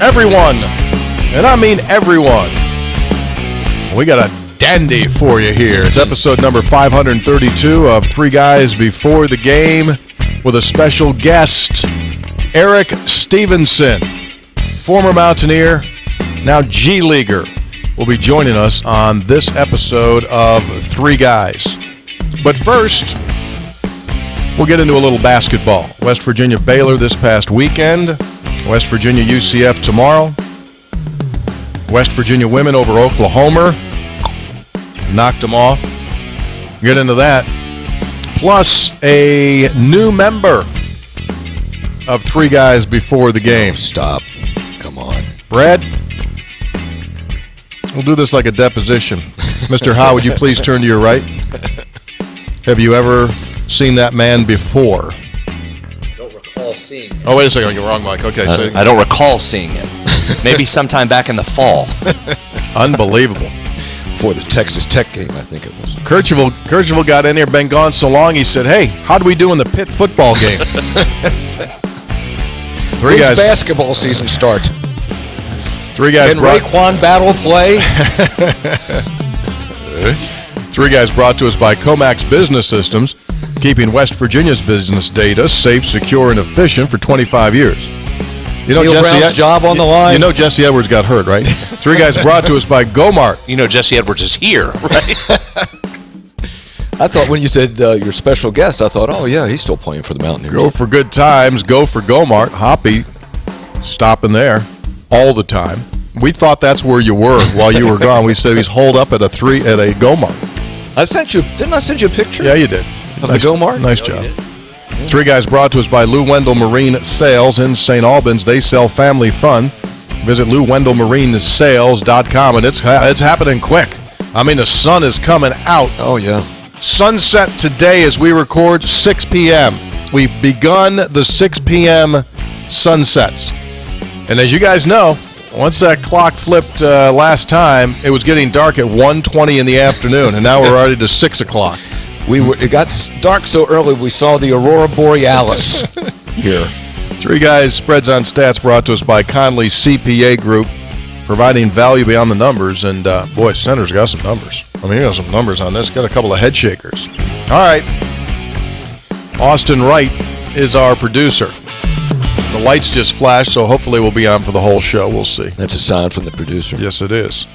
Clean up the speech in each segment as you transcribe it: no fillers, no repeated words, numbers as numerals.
everyone, and I mean everyone. We got a dandy for you here. It's episode number 532 of Three Guys Before the Game with a special guest, Eric Stevenson, former Mountaineer, now G-Leaguer, will be joining us on this episode of Three Guys. But first, we'll get into a little basketball. West Virginia Baylor this past weekend. West Virginia UCF tomorrow. West Virginia women over Oklahoma. Knocked them off. Get into that. Plus a new member of Three Guys Before the Game. Oh, stop. Come on. Brad, we'll do this like a deposition. Mr. Howe, would you please turn to your right? Have you ever seen that man before? Don't recall seeing him. Oh, wait a second. You're wrong, Mike. Okay. I don't recall seeing him. Maybe sometime back in the fall. Unbelievable. For the Texas Tech game, I think it was. Kercheval got in here, been gone so long, he said, hey, how do we do in the Pitt football game? Three When's guys. basketball season start? Three guys. Can Raekwon Battle play? Three Guys brought to us by Comax Business Systems, keeping West Virginia's business data safe, secure, and efficient for 25 years. You know, Neil Brown's job on the line. You know Jesse Edwards got hurt, right? Three Guys brought to us by Gomart. You know Jesse Edwards is here, right? I thought when you said your special guest, I thought, oh, yeah, he's still playing for the Mountaineers. Go for good times. Go for Gomart. Hoppy stopping there all the time. We thought that's where you were while you were gone. We said he's holed up at a Gomart. Didn't I send you a picture? Yeah, you did. Of the Gomart? Nice job. Three Guys brought to us by Lou Wendell Marine Sales in St. Albans. They sell family fun. Visit LouWendellMarineSales.com, and it's happening quick. I mean, the sun is coming out. Oh, yeah. Sunset today as we record, 6 p.m. We've begun the 6 p.m. sunsets. And as you guys know, once that clock flipped last time, it was getting dark at 1:20 in the afternoon, and now we're already to 6 o'clock. It got dark so early we saw the Aurora Borealis here. Three Guys Spreads on Stats brought to us by Conley CPA Group, providing value beyond the numbers. And, boy, Center's got some numbers. I mean, he got some numbers on this. Got a couple of head shakers. All right. Austin Wright is our producer. The lights just flashed, so hopefully we'll be on for the whole show. We'll see. That's a sign from the producer. Yes, it is.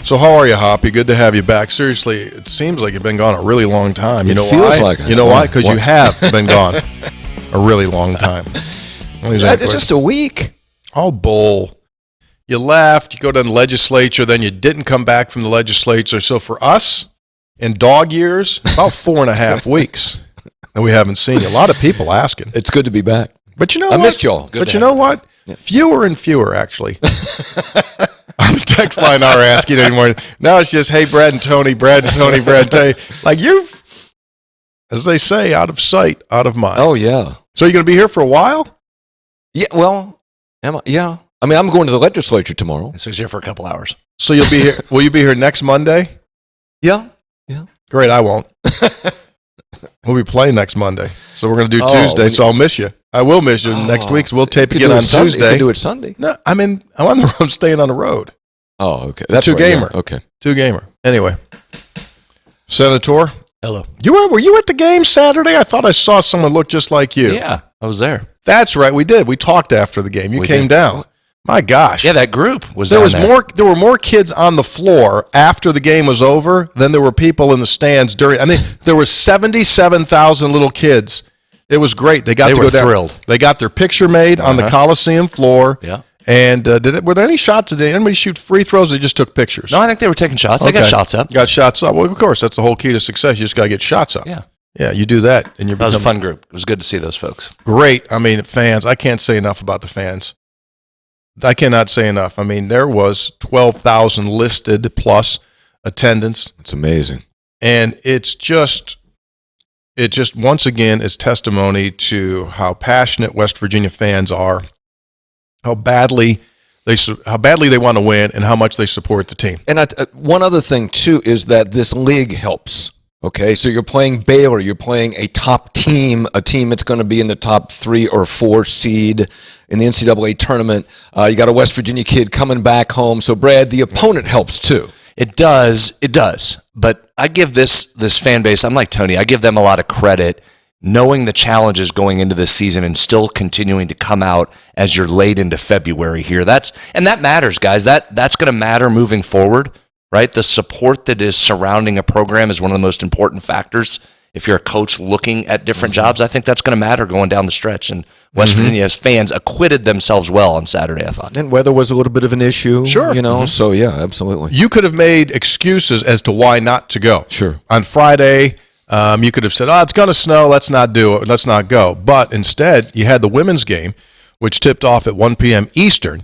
So how are you, Hoppy? Good to have you back. Seriously, it seems like you've been gone a really long time. It feels like it. You know why? Because you have been gone a really long time. It's just a week. Oh, bull. You left, you go to the legislature, then you didn't come back from the legislature. So for us, in dog years, about 4.5 weeks that we haven't seen you. A lot of people asking. It's good to be back. But you know I what? missed y'all. But you know what? Fewer and fewer, actually. On the text line are asking anymore. Now it's just, hey, Brad and Tony. Like you're, as they say, out of sight, out of mind. Oh, yeah. So you're going to be here for a while? Yeah, well, yeah. I mean, I'm going to the legislature tomorrow. So he's here for a couple hours. So you'll be here. Will you be here next Monday? Yeah. Great, I won't. We'll be playing next Monday. So we're going to do Tuesday, so I'll miss you. I will miss you next week, so we'll tape again on Tuesday. You can do it Sunday. No, I'm on the road. I'm staying on the road. Oh, okay. That's two-gamer. Yeah. Okay. Two-gamer. Anyway. Senator. Hello. Were you at the game Saturday? I thought I saw someone look just like you. Yeah, I was there. That's right. We did. We talked after the game. You came down. My gosh. Yeah, that group was there. There were more kids on the floor after the game was over than there were people in the stands during. I mean, there were 77,000 little kids. It was great. They were go down. Thrilled. They got their picture made on the Coliseum floor. Yeah. And were there any shots? Did anybody shoot free throws? Or they just took pictures. No, I think they were taking shots. They got shots up. Got shots up. Well, of course, that's the whole key to success. You just got to get shots up. Yeah. Yeah, you do that, and that was a fun group. It was good to see those folks. Great. I mean, fans. I can't say enough about the fans. I cannot say enough. I mean, there was 12,000 listed plus attendance. It's amazing, and it just once again is testimony to how passionate West Virginia fans are, how badly they want to win, and how much they support the team. And one other thing too is that this league helps. Okay, so you're playing Baylor. You're playing a top team, a team that's going to be in the top 3 or 4 seed in the NCAA tournament. You got a West Virginia kid coming back home. So, Brad, the opponent helps too. It does. But I give this fan base, I'm like Tony, I give them a lot of credit, knowing the challenges going into this season and still continuing to come out as you're late into February here. That matters, guys. That's going to matter moving forward. Right? The support that is surrounding a program is one of the most important factors. If you're a coach looking at different jobs, I think that's going to matter going down the stretch. And West Virginia's fans acquitted themselves well on Saturday, I thought. And weather was a little bit of an issue. Sure. So yeah, absolutely. You could have made excuses as to why not to go. Sure. On Friday, you could have said, it's going to snow, let's not do it, let's not go. But instead, you had the women's game, which tipped off at 1 p.m. Eastern.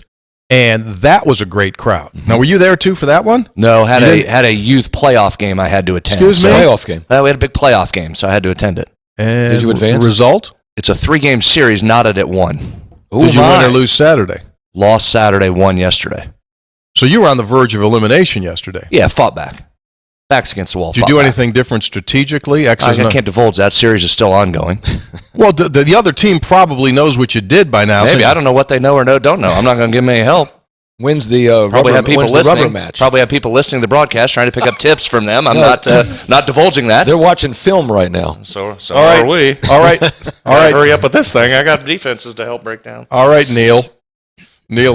And that was a great crowd. Now, were you there too for that one? No, had a youth playoff game I had to attend. Excuse me? Playoff game. We had a big playoff game, so I had to attend it. And did you advance? Result? It's a 3-game series, knotted at 1. Did you win or lose Saturday? Lost Saturday, won yesterday. So you were on the verge of elimination yesterday. Yeah, fought back. Backs against the wall. Did you do anything different strategically? I can't divulge. That series is still ongoing. Well, the other team probably knows what you did by now. Maybe. I don't know what they know or don't know. I'm not going to give them any help. When's the rubber match? Probably have people listening to the broadcast trying to pick up tips from them. I'm not divulging that. They're watching film right now. So all right. are we. All right. All right. Hurry up with this thing. I got defenses to help break down. All right, Neil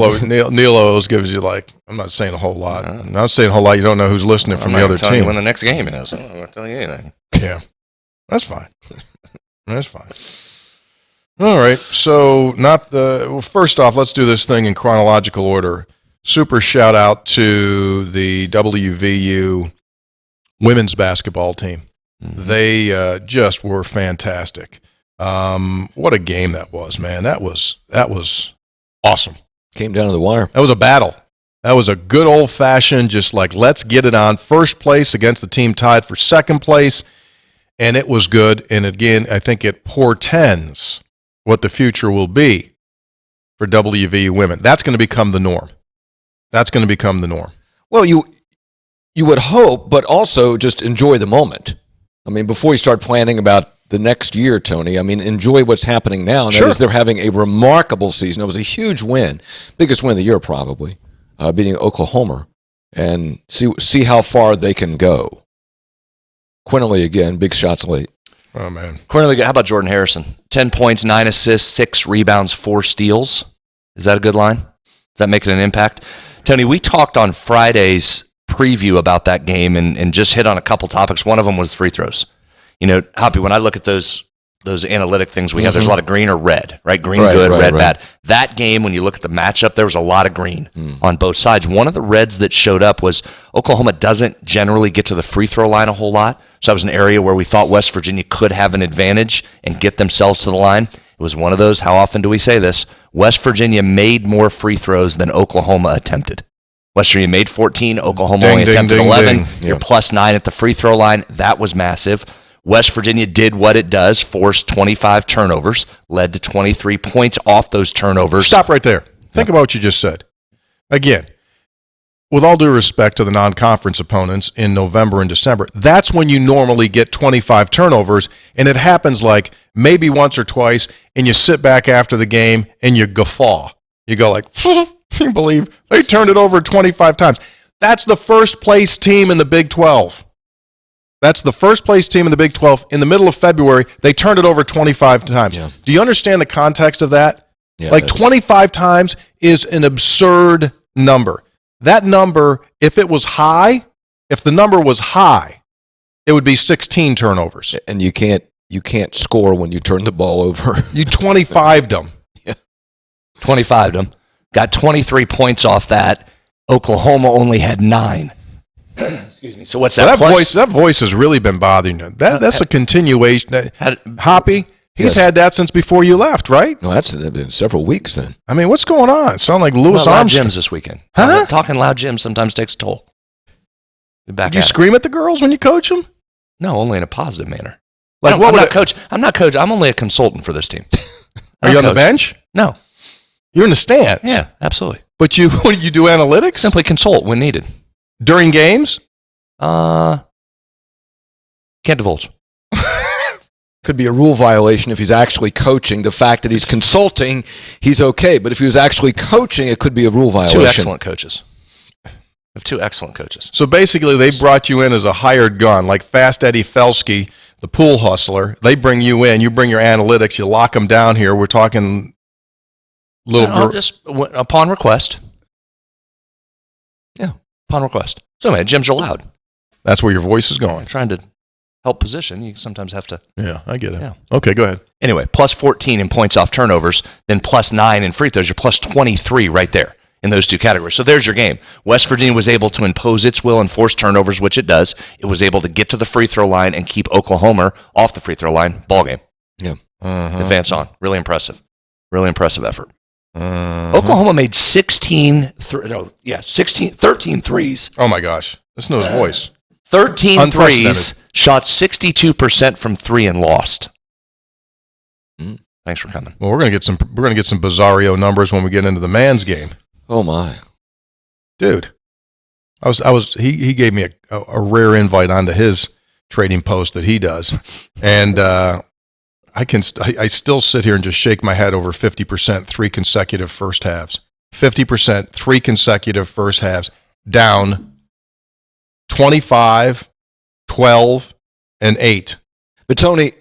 always gives you I'm not saying a whole lot. I'm not saying a whole lot. You don't know who's listening from the other team. You when the next game is. I'm not going to tell you anything. Yeah. That's fine. That's fine. All right. So first off, let's do this thing in chronological order. Super shout out to the WVU women's basketball team. Mm-hmm. They just were fantastic. What a game that was, man. That was awesome. Came down to the wire. That was a battle. That was a good old-fashioned, just let's get it on. First place against the team tied for second place, and it was good. And again, I think it portends what the future will be for WVU women. That's going to become the norm. Well, you would hope, but also just enjoy the moment. I mean, before you start planning about the next year, Tony, I mean, enjoy what's happening now. And sure. That is they're having a remarkable season. It was a huge win, biggest win of the year probably, beating Oklahoma, and see how far they can go. Quinterly again, big shots late. Oh, man. Quinterly, how about Jordan Harrison? 10 points, 9 assists, 6 rebounds, 4 steals. Is that a good line? Is that making an impact? Tony, we talked on Friday's preview about that game and just hit on a couple topics. One of them was free throws. Hoppy, when I look at those analytic things we have, there's a lot of green or red, right? Green good, red bad. That game, when you look at the matchup, there was a lot of green on both sides. One of the reds that showed up was Oklahoma doesn't generally get to the free throw line a whole lot. So that was an area where we thought West Virginia could have an advantage and get themselves to the line. It was one of those, how often do we say this? West Virginia made more free throws than Oklahoma attempted. West Virginia made 14, Oklahoma only attempted 11. You're plus 9 at the free throw line. That was massive. West Virginia did what it does, forced 25 turnovers, led to 23 points off those turnovers. Stop right there. Think about what you just said. Again, with all due respect to the non-conference opponents in November and December, that's when you normally get 25 turnovers, and it happens maybe once or twice, and you sit back after the game and you guffaw. You go can you believe they turned it over 25 times? That's the first place team in the Big 12. That's the first place team in the Big 12. In the middle of February, they turned it over 25 times. Yeah. Do you understand the context of that? Yeah, 25 times is an absurd number. That number, if the number was high, it would be 16 turnovers. And you can't score when you turn the ball over. You 25'd them. Yeah. 25'd them. Got 23 points off that. Oklahoma only had 9. Excuse me. So what's that? That voice has really been bothering you. That's a continuation. Hoppy, he's had that since before you left, right? No, that's been several weeks then. I mean, what's going on? Sound like Louis Armstrong. Armstrong. Loud gyms this weekend. Huh? Talking loud gyms sometimes takes a toll. Do you scream at the girls when you coach them? No, only in a positive manner. I'm not coach. I'm only a consultant for this team. Are you on the bench? No. You're in the stands? Yeah, absolutely. But you do analytics? Simply consult when needed. During games? Can Can't divulge. Could be a rule violation if he's actually coaching. The fact that he's consulting, he's okay. But if he was actually coaching, it could be a rule violation. Two excellent coaches. We have two excellent coaches. So basically, they brought you in as a hired gun, like Fast Eddie Felsky, the pool hustler. They bring you in. You bring your analytics. You lock them down here. We're talking Just upon request. Yeah. Upon request. So, man, gyms are loud. That's where your voice is going. Trying to help position, you sometimes have to. Yeah, I get it. Yeah. Okay, go ahead. Anyway, plus 14 in points off turnovers, then plus 9 in free throws. You're plus 23 right there in those two categories. So there's your game. West Virginia was able to impose its will and force turnovers, which it does. It was able to get to the free throw line and keep Oklahoma off the free throw line. Ball game. Yeah. Advance on. Really impressive. Really impressive effort. Oklahoma made 13 threes. Oh, my gosh. Listen to his voice. 13 threes, shot 62% from three and lost. Thanks for coming. Well, we're gonna get some Bizarro numbers when we get into the man's game. Oh my, dude! He gave me a rare invite onto his trading post that he does, and I still sit here and just shake my head over 50% 3 consecutive first halves. 50% 3 consecutive first halves down 25, 12, and 8. But Tony,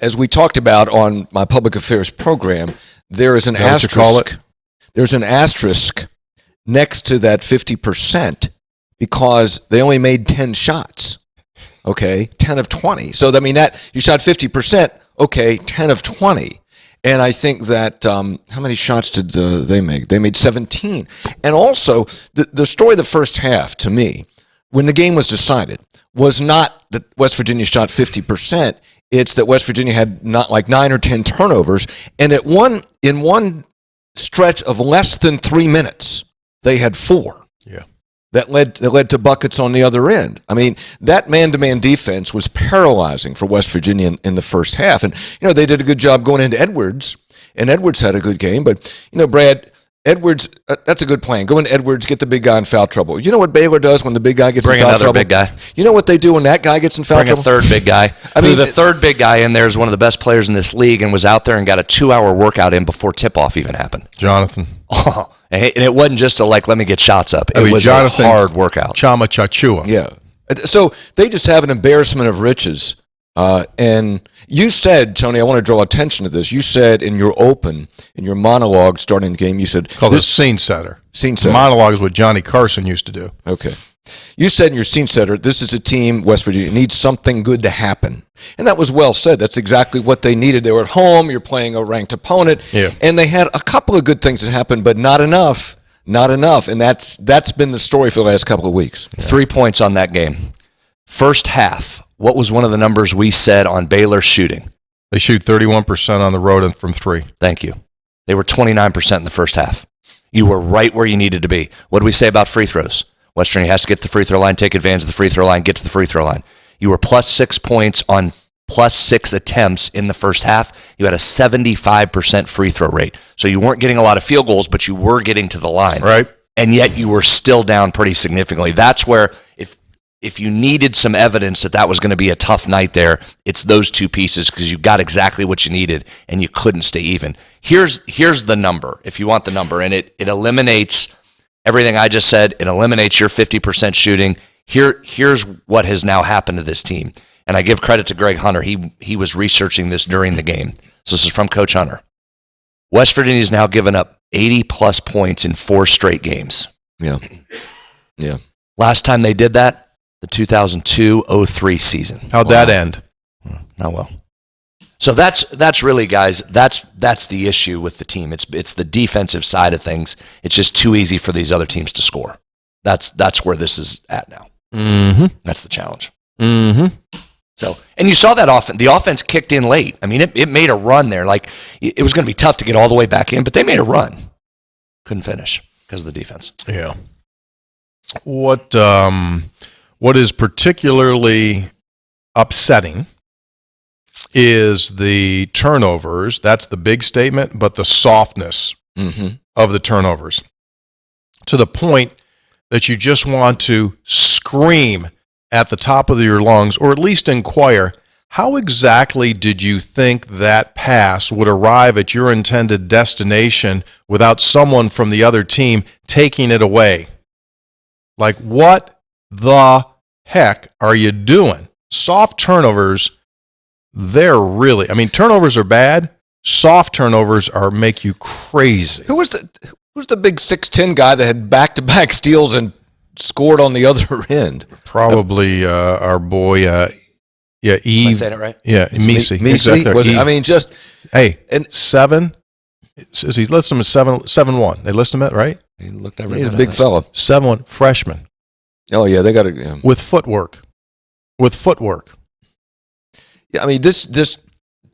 as we talked about on my public affairs program, there is an asterisk. Call it? There's an asterisk next to that 50% because they only made 10 shots. Okay, 10 of 20. So that you shot 50%. Okay, 10 of 20. And I think that how many shots did they make? They made 17. And also, the story of the first half to me, when the game was decided, was not that West Virginia shot 50%. It's that West Virginia had not like 9 or 10 turnovers. And in one stretch of less than 3 minutes, they had 4. Yeah. That led to buckets on the other end. I mean, that man-to-man defense was paralyzing for West Virginia in the first half. And, they did a good job going into Edwards, and Edwards had a good game. But, Brad, Edwards, that's a good plan. Go into Edwards, get the big guy in foul trouble. You know what Baylor does when the big guy gets in foul trouble? Bring another big guy. You know what they do when that guy gets in foul trouble? Bring a third big guy. The third big guy in there is one of the best players in this league and was out there and got a 2-hour workout in before tip-off even happened. Jonathan. Oh, and it wasn't just let me get shots up. It was Jonathan a hard workout. Chama Chachua. Yeah. So they just have an embarrassment of riches. And you said, Tony, I want to draw attention to this. You said in your monologue starting the game, you said... Called this scene setter. Scene setter. Monologue is what Johnny Carson used to do. Okay. You said in your scene setter, this is a team, West Virginia, needs something good to happen. And that was well said. That's exactly what they needed. They were at home. You're playing a ranked opponent. Yeah. And they had a couple of good things that happened, but not enough. Not enough. And that's been the story for the last couple of weeks. Yeah. 3 points on that game. First half, what was one of the numbers we said on Baylor shooting? They shoot 31% on the road and from 3. Thank you. They were 29% in the first half. You were right where you needed to be. What did we say about free throws? West Virginia has to get to the free throw line, take advantage of the free throw line, get to the free throw line. You were plus 6 points on plus 6 attempts in the first half. You had a 75% free throw rate. So you weren't getting a lot of field goals, but you were getting to the line. Right. And yet you were still down pretty significantly. That's where if you needed some evidence that was going to be a tough night there, it's those two pieces because you got exactly what you needed and you couldn't stay even. Here's the number, if you want the number, and it eliminates everything I just said. It eliminates your 50% shooting. Here's what has now happened to this team. And I give credit to Greg Hunter. He was researching this during the game. So this is from Coach Hunter. West Virginia's now given up 80-plus points in 4 straight games. Yeah. Yeah. Last time they did that, the 2002-03 season. How'd that end? Not well. So that's really, guys, that's the issue with the team. It's the defensive side of things. It's just too easy for these other teams to score. That's where this is at now. Mm-hmm. That's the challenge. Mm-hmm. So, and you saw that the offense kicked in late. I mean, it made a run there. Like, it was going to be tough to get all the way back in, but they made a run. Couldn't finish because of the defense. Yeah. What is particularly upsetting is the turnovers. That's the big statement, but the softness of the turnovers to the point that you just want to scream at the top of your lungs, or at least inquire, how exactly did you think that pass would arrive at your intended destination without someone from the other team taking it away? Like, what the heck are you doing? Soft turnovers, turnovers are bad. Soft turnovers make you crazy. Who's the big 6'10" guy that had back-to-back steals and scored on the other end? Probably our boy, Eve. Am I saying it right? Yeah, Misi. Exactly. Was it? I mean, just hey, and 7. He lists him as 7'1". They list him at right. He looked he's a big fella. 7'1", freshman. Oh yeah, they got to. Yeah. With footwork. Yeah, I mean this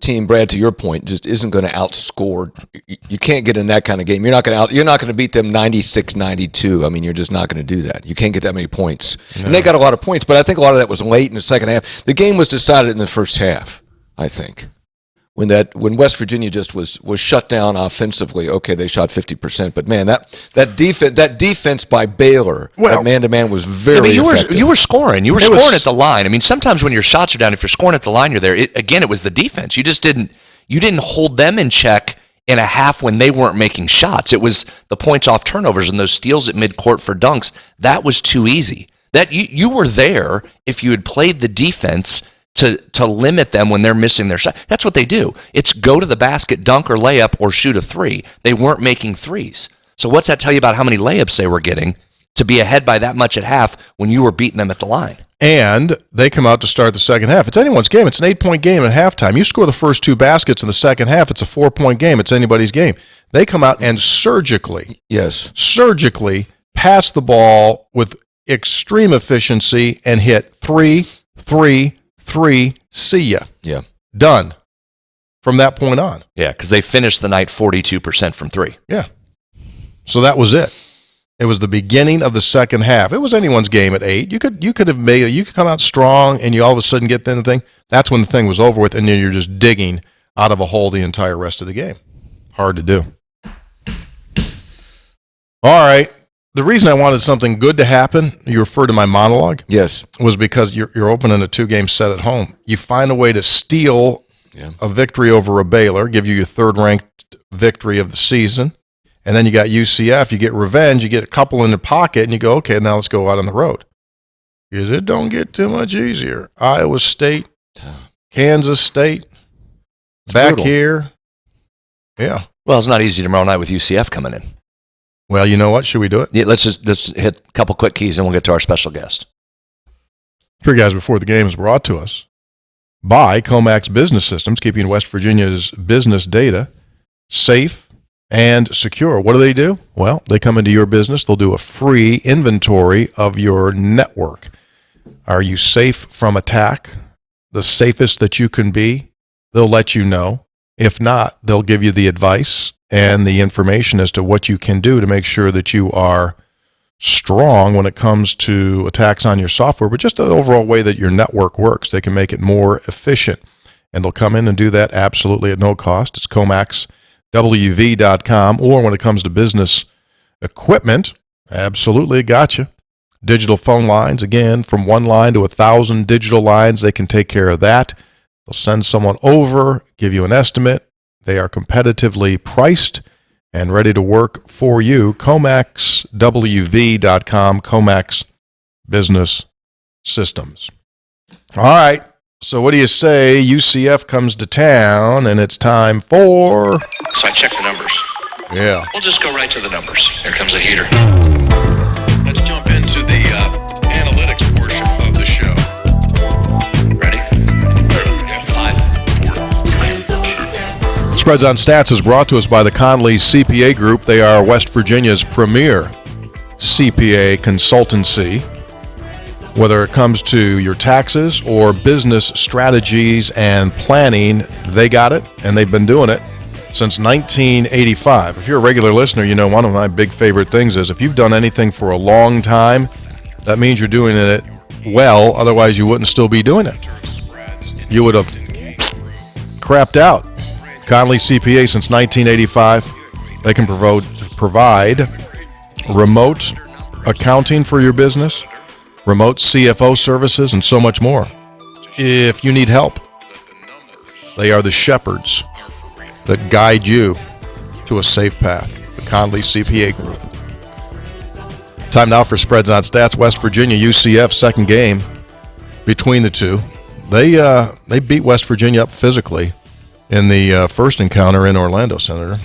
team, Brad, to your point, just isn't going to outscore. You can't get in that kind of game. You're not going to beat them 96-92. I mean, you're just not going to do that. You can't get that many points. No. And they got a lot of points, but I think a lot of that was late in the second half. The game was decided in the first half, I think. When West Virginia just was shut down offensively. Okay, they shot 50%, but man, that defense by Baylor, that man-to-man was very effective. You were scoring. You were scoring at the line. I mean, sometimes when your shots are down, if you're scoring at the line, you're there. It was the defense. You just didn't hold them in check in a half when they weren't making shots. It was the points off turnovers and those steals at midcourt for dunks. That was too easy. That you were there if you had played the defense to limit them when they're missing their shot. That's what they do. It's go to the basket, dunk or layup, or shoot a three. They weren't making threes. So what's that tell you about how many layups they were getting to be ahead by that much at half when you were beating them at the line? And they come out to start the second half. It's anyone's game. It's an 8-point game at halftime. You score the first 2 baskets in the second half, it's a 4-point game. It's anybody's game. They come out and surgically pass the ball with extreme efficiency and hit 3, see ya. Yeah. Done. From that point on. Yeah, because they finished the night 42% from 3. Yeah. So that was it. It was the beginning of the second half. It was anyone's game at 8. You could come out strong and you all of a sudden get the thing. That's when the thing was over with, and then you're just digging out of a hole the entire rest of the game. Hard to do. All right. The reason I wanted something good to happen, you referred to my monologue, yes, was because you're opening a 2-game set at home. You find a way to steal a victory over a Baylor, give you your 3rd-ranked victory of the season, and then you got UCF. You get revenge. You get a couple in the pocket, and you go, okay, now let's go out on the road. Because it don't get too much easier. Iowa State, Kansas State, it's back brutal. Here. Yeah. Well, it's not easy tomorrow night with UCF coming in. Well, you know what? Should we do it? Yeah, let's hit a couple quick keys and we'll get to our special guest. 3 Guys Before the Game is brought to us by Comax Business Systems, keeping West Virginia's business data safe and secure. What do? Well, they come into your business. They'll do a free inventory of your network. Are you safe from attack? The safest that you can be? They'll let you know. If not, they'll give you the advice and the information as to what you can do to make sure that you are strong when it comes to attacks on your software, but just the overall way that your network works. They can make it more efficient, and they'll come in and do that absolutely at no cost. It's comaxwv.com, or when it comes to business equipment, absolutely gotcha. Digital phone lines, again, from 1 line to 1,000 digital lines, they can take care of that. They'll send someone over, give you an estimate. They are competitively priced and ready to work for you. ComaxWV.com, Comax Business Systems. All right, so what do you say? UCF comes to town, and it's time for... So I checked the numbers. Yeah. We'll just go right to the numbers. Here comes a heater. Let's jump into the analytics portion of the show. Ready? 5, 4, 3, 2. Spreads on Stats is brought to us by the Conley CPA Group. They are West Virginia's premier CPA consultancy. Whether it comes to your taxes or business strategies and planning, they got it, and they've been doing it since 1985. If you're a regular listener, you know one of my big favorite things is if you've done anything for a long time, that means you're doing it well, otherwise you wouldn't still be doing it. You would have crapped out. Conley CPA since 1985. They can provide remote accounting for your business, remote CFO services, and so much more. If you need help, they are the shepherds that guide you to a safe path. The Conley CPA Group. Time now for Spreads on Stats. West Virginia, UCF, second game between the two. They beat West Virginia up physically in the first encounter in Orlando, Senator.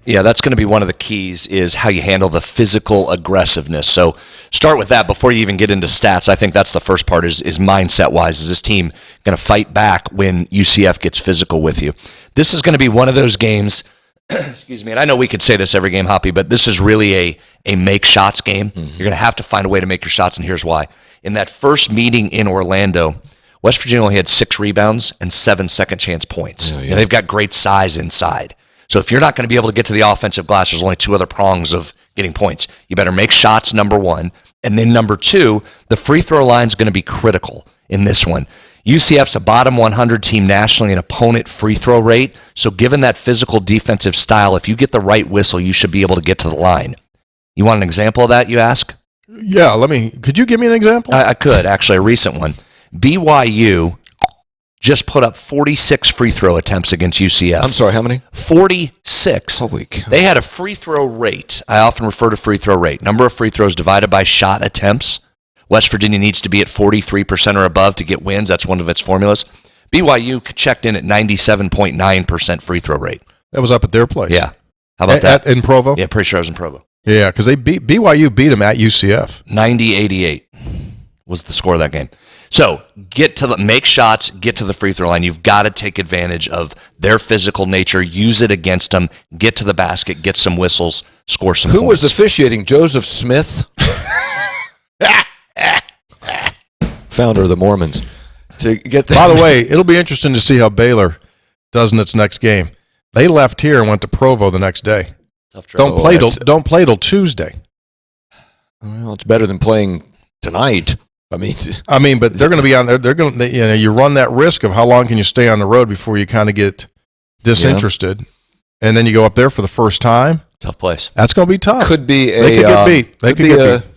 Yeah, that's going to be one of the keys is how you handle the physical aggressiveness. So start with that before you even get into stats. I think that's the first part is mindset-wise. Is this team going to fight back when UCF gets physical with you? This is going to be one of those games, excuse me, and I know we could say this every game, Hoppy, but this is really a make shots game. Mm-hmm. You're going to have to find a way to make your shots, and here's why. In that first meeting in Orlando, West Virginia only had 6 rebounds and 7 second chance points. Oh, yeah. And they've got great size inside. So if you're not going to be able to get to the offensive glass, there's only 2 other prongs of getting points. You better make shots, number 1. And then number 2, the free throw line is going to be critical in this one. UCF's a bottom 100 team nationally in opponent free throw rate. So given that physical defensive style, if you get the right whistle, you should be able to get to the line. You want an example of that, you ask? Yeah, could you give me an example? I could, actually, a recent one. BYU just put up 46 free throw attempts against UCF. I'm sorry, how many? 46. Holy cow. They had a free throw rate. I often refer to free throw rate. Number of free throws divided by shot attempts. West Virginia needs to be at 43% or above to get wins. That's one of its formulas. BYU checked in at 97.9% free throw rate. That was up at their place. Yeah. How about that? In Provo? Yeah, pretty sure I was in Provo. Yeah, because BYU beat them at UCF. 90-88 was the score of that game. So make shots, get to the free throw line. You've got to take advantage of their physical nature, use it against them, get to the basket, get some whistles, score some points. Who was officiating? Joseph Smith? Founder of the Mormons. To get By the way, it'll be interesting to see how Baylor does in its next game. They left here and went to Provo the next day. Tough Don't play till Tuesday. Well, it's better than playing tonight. I mean, but they're going to be on there. They're going to, you run that risk of how long can you stay on the road before you kind of get disinterested, and then you go up there for the first time. Tough place. That's going to be tough. Could be they could get beat. They could get beat.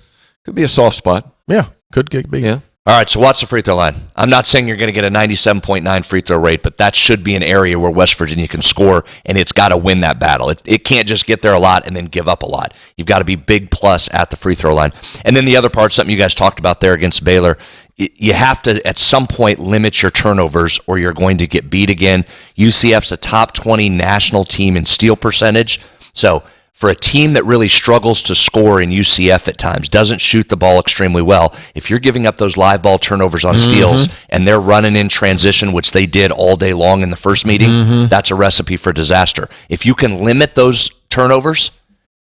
Could be a soft spot. Yeah, could get beat. Yeah. All right, so what's the free throw line? I'm not saying you're going to get a 97.9 free throw rate, but that should be an area where West Virginia can score, and it's got to win that battle. It can't just get there a lot and then give up a lot. You've got to be big plus at the free throw line. And then the other part, something you guys talked about there against Baylor, you have to, at some point, limit your turnovers or you're going to get beat again. UCF's a top 20 national team in steal percentage. So for a team that really struggles to score in UCF at times, doesn't shoot the ball extremely well, if you're giving up those live ball turnovers on steals and they're running in transition, which they did all day long in the first meeting, that's a recipe for disaster. If you can limit those turnovers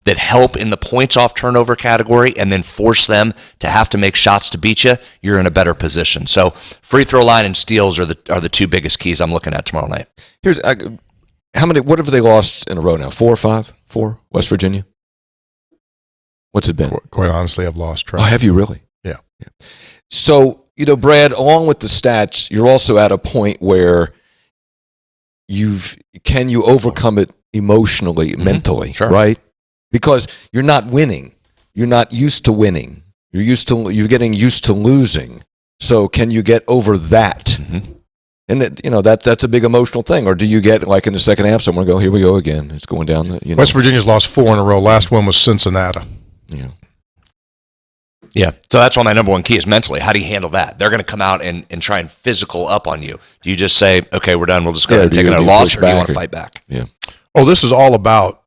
that help in the points off turnover category and then force them to have to make shots to beat you, you're in a better position. So free throw line and steals are the 2 biggest keys I'm looking at tomorrow night. Here's how many? What have they lost in a row now? 4 or 5? 4? West Virginia. What's it been? Quite honestly, I've lost track. Oh, have you really? Yeah. So Brad, along with the stats, you're also at a point where can you overcome it emotionally, mentally, sure. Right? Because you're not winning. You're not used to winning. You're getting used to losing. So can you get over that? Mm-hmm. And that's a big emotional thing. Or do you get, like in the second half, someone go, here we go again. It's going down. West Virginia's lost 4 in a row. Last one was Cincinnati. Yeah. So that's why my number one key is mentally. How do you handle that? They're going to come out and try and physical up on you. Do you just say, okay, we're done. We'll just go ahead and take another loss, or do you want to fight back? Yeah. Oh, this is all about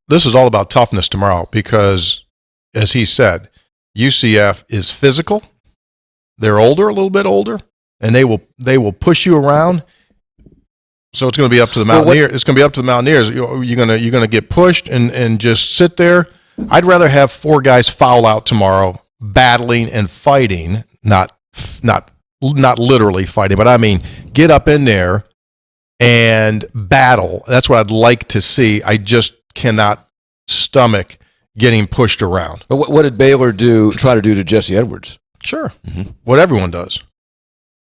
toughness tomorrow because, as he said, UCF is physical. They're older, a little bit older. And they will push you around. So it's going to be up to the Mountaineers. It's going to be up to the Mountaineers. You're going to get pushed and just sit there. I'd rather have 4 guys foul out tomorrow, battling and fighting, not literally fighting, but I mean get up in there and battle. That's what I'd like to see. I just cannot stomach getting pushed around. But what did Baylor try to do to Jesse Edwards? Sure, what everyone does.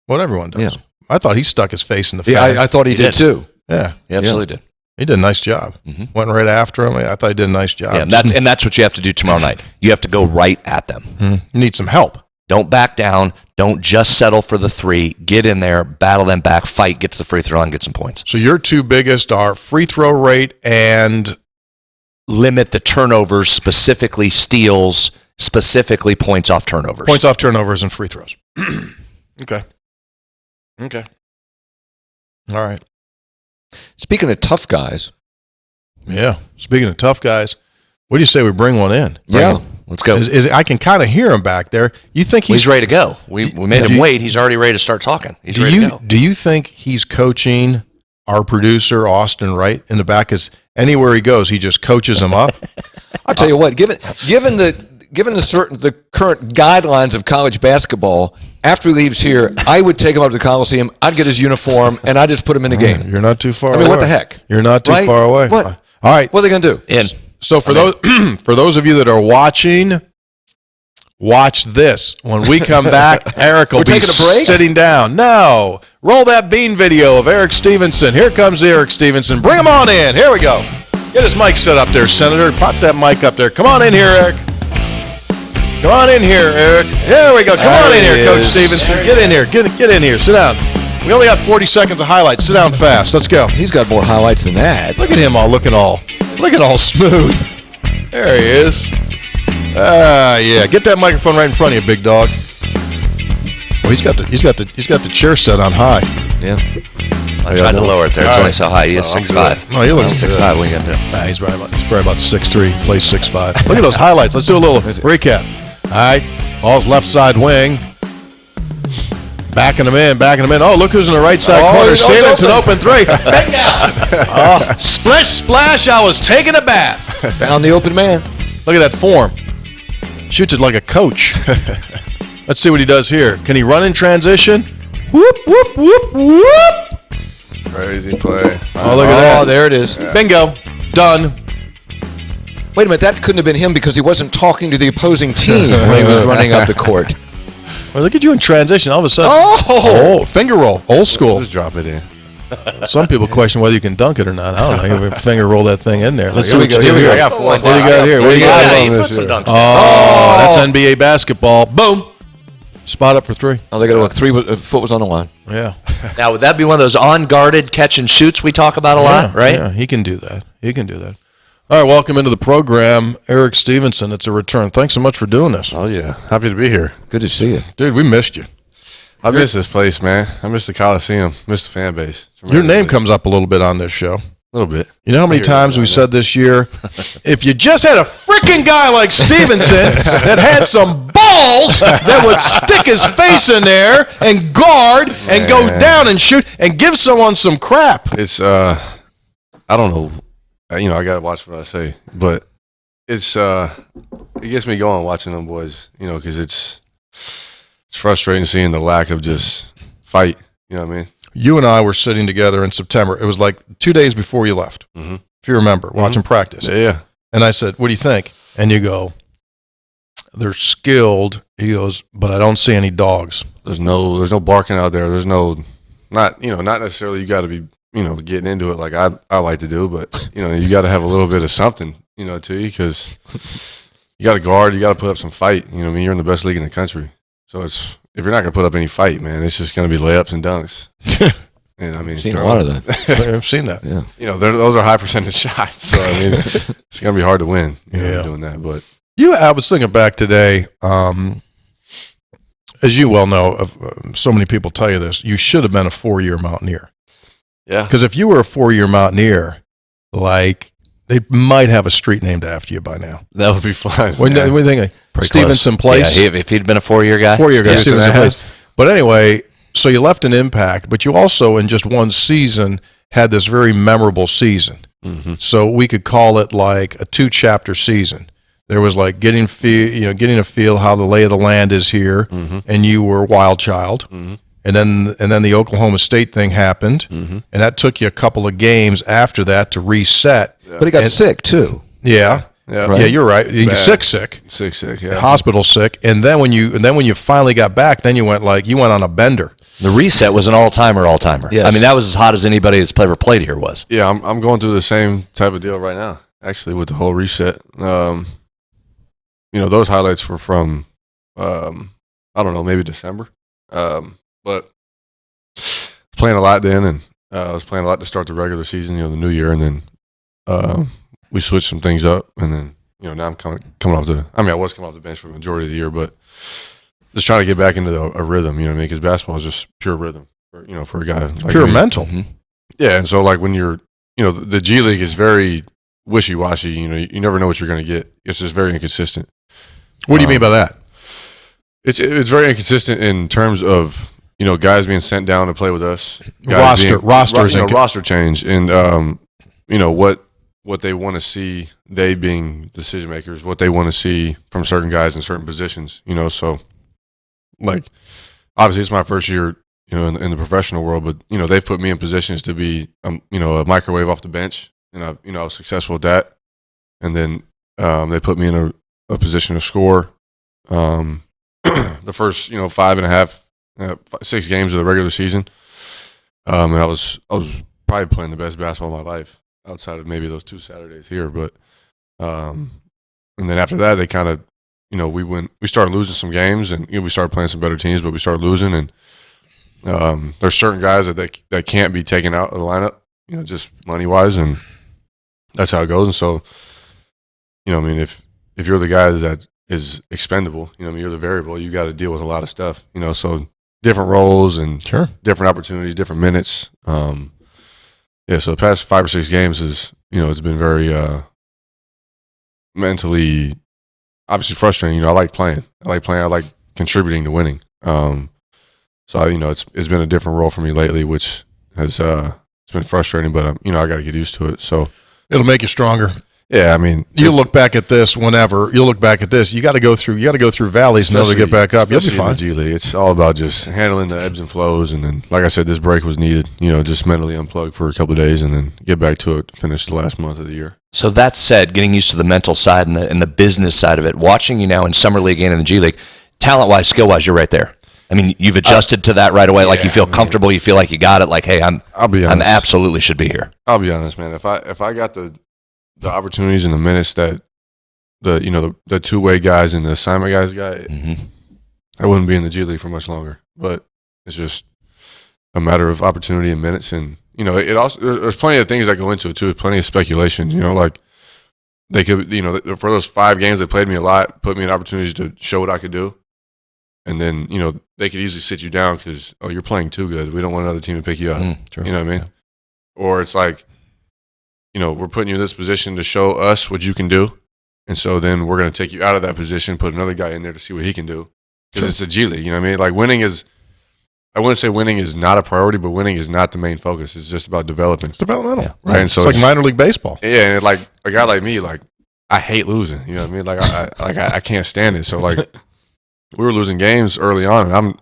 Yeah. I thought he stuck his face in the fan. Yeah, I thought he did too. Yeah. He absolutely did. He did a nice job. Went right after him. I thought he did a nice job. Yeah, and that's what you have to do tomorrow night. You have to go right at them. You need some help. Don't back down. Don't just settle for the 3. Get in there, battle them back, fight, get to the free throw line, get some points. So your two biggest are free throw rate and Limit the turnovers, specifically steals, specifically points off turnovers. points off turnovers and free throws. Okay. All right. Speaking of tough guys, Yeah. Speaking of tough guys, what do you say we bring one in? yeah. Let's go. I can kind of hear him back there. You think He's ready to go. We made him wait. He's already ready to start talking. He's ready to go. Do you think he's coaching our producer Austin Wright in the back? Because anywhere he goes, he just coaches him up. I'll tell you what, given the current guidelines of college basketball, after he leaves here, I would take him up to the Coliseum, I'd get his uniform, and I'd just put him in the game. You're not too far away. I mean, what the heck? You're not too Right? far away. What? All right. What are they going to do? In. So for those of you that are watching, watch this. When we come back, Eric will We're be taking a break? sitting down. No. Roll that bean video of Eric Stevenson. Here comes Eric Stevenson. Bring him on in. Here we go. Get his mic set up there, Senator. Pop that mic up there. Come on in here, Eric. Come on in here, Eric. There we go. Come on in here, Coach Stevenson. Get in here. Get in here. Sit down. We only got 40 seconds of highlights. Sit down fast. Let's go. He's got more highlights than that. Look at him looking all smooth. There he is. Yeah. Get that microphone right in front of you, big dog. Well, he's got the chair set on high. Yeah. I tried to lower it there. It's only so high. He is 6'5". No, he looks 6'5". What are you gonna do? Nah, he's probably about 6'3", plays 6'5". Look at those highlights. Let's do a little recap. All right. Ball's left side wing. Backing him in. Oh, look who's in the right side corner. Stevenson open 3. Splash. I was taking a bath. Found the open man. Look at that form. Shoots it like a coach. Let's see what he does here. Can he run in transition? Whoop. Crazy play. Oh, look at that. Oh, there it is. Bingo. Done. Wait a minute, that couldn't have been him because he wasn't talking to the opposing team when he was running up the court. Well, look at you in transition. All of a sudden. Oh, finger roll. Old school. Just drop it in. Some people question whether you can dunk it or not. I don't know. You finger roll that thing in there. Let's see Here we what go. you do here. I got 4 What do you got here? What do you got? Yeah, on you this put some year. dunks in. Oh, that's NBA basketball. Boom. Spot up for 3. Oh, they got to look. 3 foot was on the line. Yeah. Now, would that be one of those on-guarded catch and shoots we talk about a lot, right? Yeah, he can do that. All right, welcome into the program, Eric Stevenson. It's a return. Thanks so much for doing this. Oh, yeah. Happy to be here. Good to see you. Dude, we missed you. I miss this place, man. I miss the Coliseum. Miss the fan base. Your name comes up a little bit on this show. A little bit. You know how many times we said this year, if you just had a freaking guy like Stevenson that had some balls that would stick his face in there and guard and go down and shoot and give someone some crap. It's, I don't know. I got to watch what I say. But it's, it gets me going watching them boys, because it's frustrating seeing the lack of just fight. You know what I mean? You and I were sitting together in September. It was like 2 days before you left, if you remember, watching practice. Yeah. And I said, what do you think? And you go, they're skilled. He goes, but I don't see any dogs. There's no barking out there. There's no, not necessarily you got to be, getting into it like I like to do, but, you got to have a little bit of something, to you, because you got to guard, you got to put up some fight. You're in the best league in the country. So if you're not going to put up any fight, man, it's just going to be layups and dunks. And I've seen a lot of that. I've seen that. Yeah. Those are high percentage shots. So, it's going to be hard to win doing that. But I was thinking back today, as you well know, so many people tell you this, you should have been a 4-year Mountaineer. yeah. Because if you were a 4-year Mountaineer, like, they might have a street named after you by now. That would be fun. What do you think? Pretty Stevenson close. Place? Yeah, if he'd been a 4-year guy. 4-year guy, Yeah. Stevenson Yeah. Place. But anyway, so you left an impact, but you also, in just one season, had this very memorable season. Mm-hmm. So we could call it like a 2-chapter season. There was like getting a feel how the lay of the land is here, and you were Wild Child. And then the Oklahoma State thing happened, and that took you a couple of games after that to reset. But he got sick, too. Yeah. Yeah. Yeah, you're right. You Bad. sick. 6'6", yeah. Hospital sick, and then when you finally got back, then you went on a bender. The reset was an all-timer. Yes. I mean, that was as hot as anybody that's ever played here was. Yeah, I'm going through the same type of deal right now, actually, with the whole reset. Those highlights were from I don't know, maybe December. But playing a lot then, and I was playing a lot to start the regular season, the new year, and then we switched some things up, and then now I'm coming off I was coming off the bench for the majority of the year, but just trying to get back into a rhythm, because basketball is just pure rhythm, for a guy like Pure me. mental. Mm-hmm. Yeah, and so like when you're, the G League is very wishy-washy. You never know what you're going to get. It's just very inconsistent. What do you mean by that? It's very inconsistent in terms of guys being sent down to play with us. Roster change, and what they want to see. They being decision makers, what they want to see from certain guys in certain positions. So like obviously it's my first year in the professional world, but they've put me in positions to be a microwave off the bench, and I was successful at that. And then they put me in a position to score. The first 6 games of the regular season, and I was probably playing the best basketball of my life outside of maybe those 2 Saturdays here. But and then after that, they kind of we started losing some games, and we started playing some better teams, but we started losing, and there's certain guys that can't be taken out of the lineup, just money wise, and that's how it goes. And so, if you're the guy that is expendable, you're the variable, you got to deal with a lot of stuff, so different roles and Sure. different opportunities, different minutes. So the past 5 or 6 games is, it's been very mentally, obviously frustrating. I like playing. I like contributing to winning. So it's been a different role for me lately, which has it's been frustrating, but I got to get used to it. So It'll make you stronger. yeah, You'll look back at this whenever. You'll look back at this. You got to go through valleys in order to get back up. You'll be especially in fine. the G League. It's all about just handling the ebbs and flows, and then, like I said, this break was needed. Just mentally unplug for a couple of days, and then get back to it. Finish the last month of the year. So that said, getting used to the mental side and the business side of it, watching you now in Summer League and in the G League, talent-wise, skill-wise, you're right there. You've adjusted to that right away. Like you feel comfortable, you feel like you got it. Like, hey, I'll be honest. I'm absolutely should be here. I'll be honest, man. If I got the opportunities and the minutes that the two-way guys and the assignment guys got, I wouldn't be in the G League for much longer. But it's just a matter of opportunity and minutes, and it also there's plenty of things that go into it too. Plenty of speculation. Like they could, for those 5 games they played me a lot, put me in opportunities to show what I could do, and then they could easily sit you down because you're playing too good. We don't want another team to pick you up. True. You know what I mean? Yeah. Or it's like, we're putting you in this position to show us what you can do. And so then we're going to take you out of that position, put another guy in there to see what he can do. Because it's a G League, you know what I mean? Like winning is, I wouldn't say winning is not a priority, but winning is not the main focus. It's just about development. It's developmental. Yeah. Right. And so it's like minor league baseball. Yeah. And like a guy like me, like I hate losing, you know what I mean? Like I can't stand it. So like we were losing games early on, and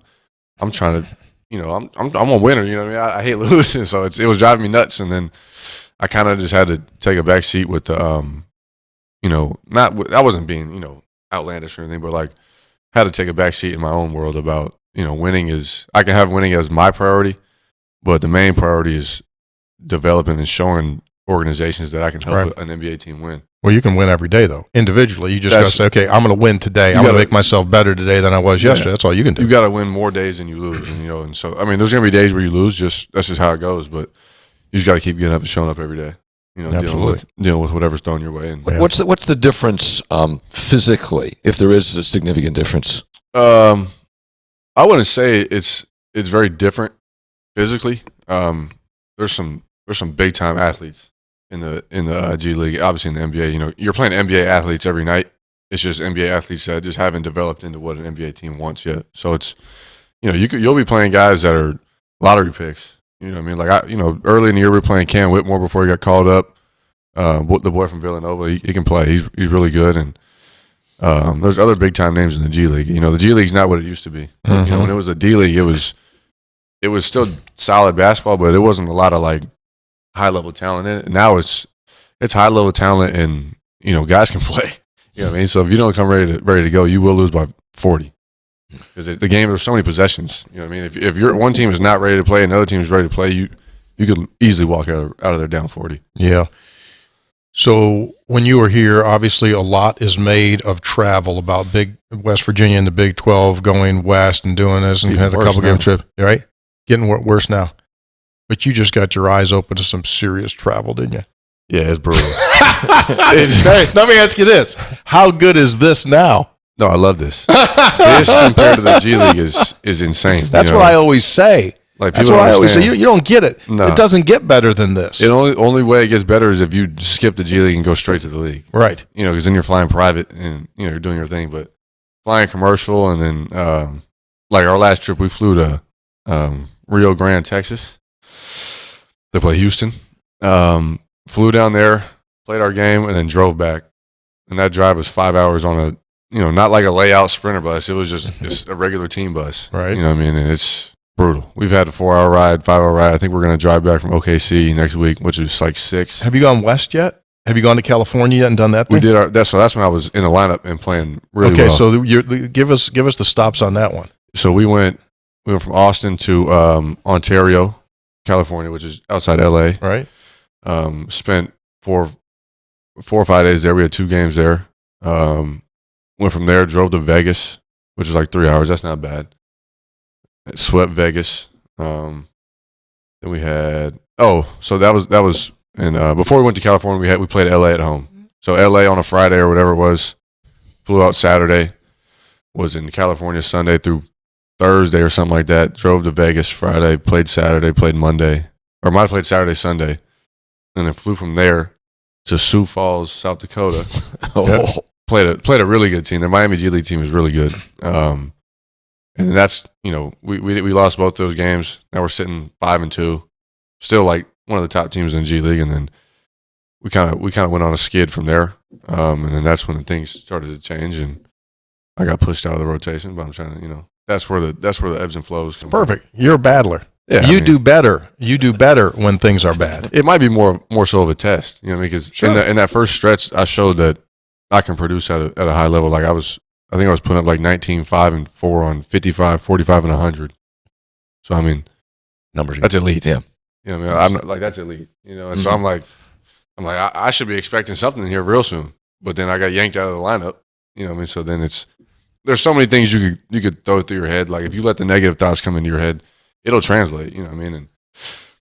I'm trying to, I'm a winner, you know what I mean? I hate losing. So it was driving me nuts. And then I kind of just had to take a back seat with the, I wasn't being, outlandish or anything, but like had to take a back seat in my own world about, winning I can have winning as my priority, but the main priority is developing and showing organizations that I can help an NBA team win. Well, you can win every day, though. Individually, you just got to say, okay, I'm going to win today. I'm going to make myself better today than I was yesterday. That's all you can do. You got to win more days than you lose. And, and so, there's going to be days where you lose. That's just how it goes. But you just got to keep getting up and showing up every day. Dealing with whatever's thrown your way. And, What's the difference physically, if there is a significant difference? I wouldn't say it's very different physically. There's some big time athletes in the G League, obviously in the NBA. You're playing NBA athletes every night. It's just NBA athletes that just haven't developed into what an NBA team wants yet. So it's you'll be playing guys that are lottery picks. You know what I mean? Like early in the year we were playing Cam Whitmore before he got called up. The boy from Villanova, he can play. He's really good. And there's other big time names in the G League. The G League's not what it used to be. Mm-hmm. When it was a D League, it was still solid basketball, but it wasn't a lot of like high level talent in it. Now it's high level talent, and guys can play. You know what I mean? So if you don't come ready to go, you will lose by 40. Because the game, there's so many possessions. You know what I mean? If your one team is not ready to play, another team is ready to play, you could easily walk out of there down 40. Yeah. So when you were here, obviously a lot is made of travel, about big West Virginia in the Big 12 going west and doing this and Even had a worse couple now. game trips, right? Getting worse now. But you just got your eyes open to some serious travel, didn't you? Yeah, it's brutal. Hey, let me ask you this. How good is this now? No, I love this. This compared to the G League is insane. That's what I always say. Like That's people what don't I always say. understand. You don't get it. No. It doesn't get better than this. The only way it gets better is if you skip the G League and go straight to the league. Right. You know, because then you're flying private and you're doing your thing. But flying commercial and then like our last trip, we flew to Rio Grande, Texas, to play Houston. Flew down there, played our game, and then drove back. And that drive was 5 hours on a not like a layout Sprinter bus. It was just a regular team bus. Right. You know what I mean? And it's brutal. We've had a 4-hour ride, 5-hour ride. I think we're going to drive back from OKC next week, which is like 6. Have you gone west yet? Have you gone to California yet and done that thing? We did that's when I was in the lineup and playing really okay, well. so give us the stops on that one. So we went from Austin to Ontario, California, which is outside LA. Right. Spent 4 or 5 days there. We had 2 games there. Went from there, drove to Vegas, which is like 3 hours. That's not bad. Swept Vegas. Then we had so that was and before we went to California, we played LA at home. So LA on a Friday or whatever it was. Flew out Saturday. Was in California Sunday through Thursday or something like that. Drove to Vegas Friday, played Saturday, played Monday, or might have played Saturday, Sunday, and then flew from there to Sioux Falls, South Dakota. Played a really good team. The Miami G League team is really good. And that's we lost both those games. Now we're sitting 5-2, still like one of the top teams in the G League. And then we kind of went on a skid from there. And then that's when things started to change, and I got pushed out of the rotation. But I'm trying to that's where the ebbs and flows come. Perfect. You're a battler. Yeah, you do better. You do better when things are bad. It might be more so of a test, because in that first stretch, I showed that I can produce at a high level. Like I think I was putting up like 19, 5, and 4 on 55, 45, and 100. So I mean, Numbers. that's elite. Yeah. I'm not, like that's elite. And so I'm like I should be expecting something here real soon. But then I got yanked out of the lineup. So then there's so many things you could throw through your head. Like if you let the negative thoughts come into your head, it'll translate. And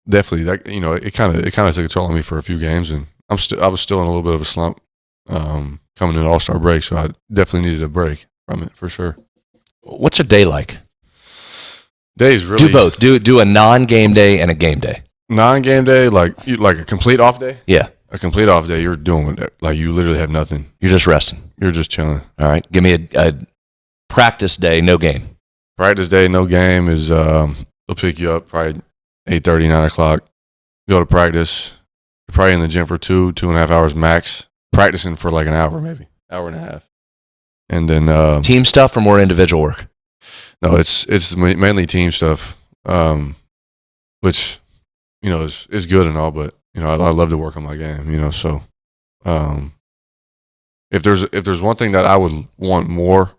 definitely that it kind of took a toll on me for a few games, and I was still in a little bit of a slump coming into All-Star break, so I definitely needed a break from it for sure. What's a day like? Days really Do both. Do a non-game day and a game day. non-game day, like a complete off day. Yeah. A complete off day, you're doing like you literally have nothing. You're just resting. You're just chilling. All right. Give me a practice day, no game. Practice day, no game is they'll pick you up probably 8:30, 9 o'clock. Go to practice. You're probably in the gym for 2.5 hours max. Practicing for like an hour, maybe hour and a half. And then Team stuff or more individual work? no, it's mainly team stuff, which is good and all, but I love to work on my game. So if there's one thing that I would want more,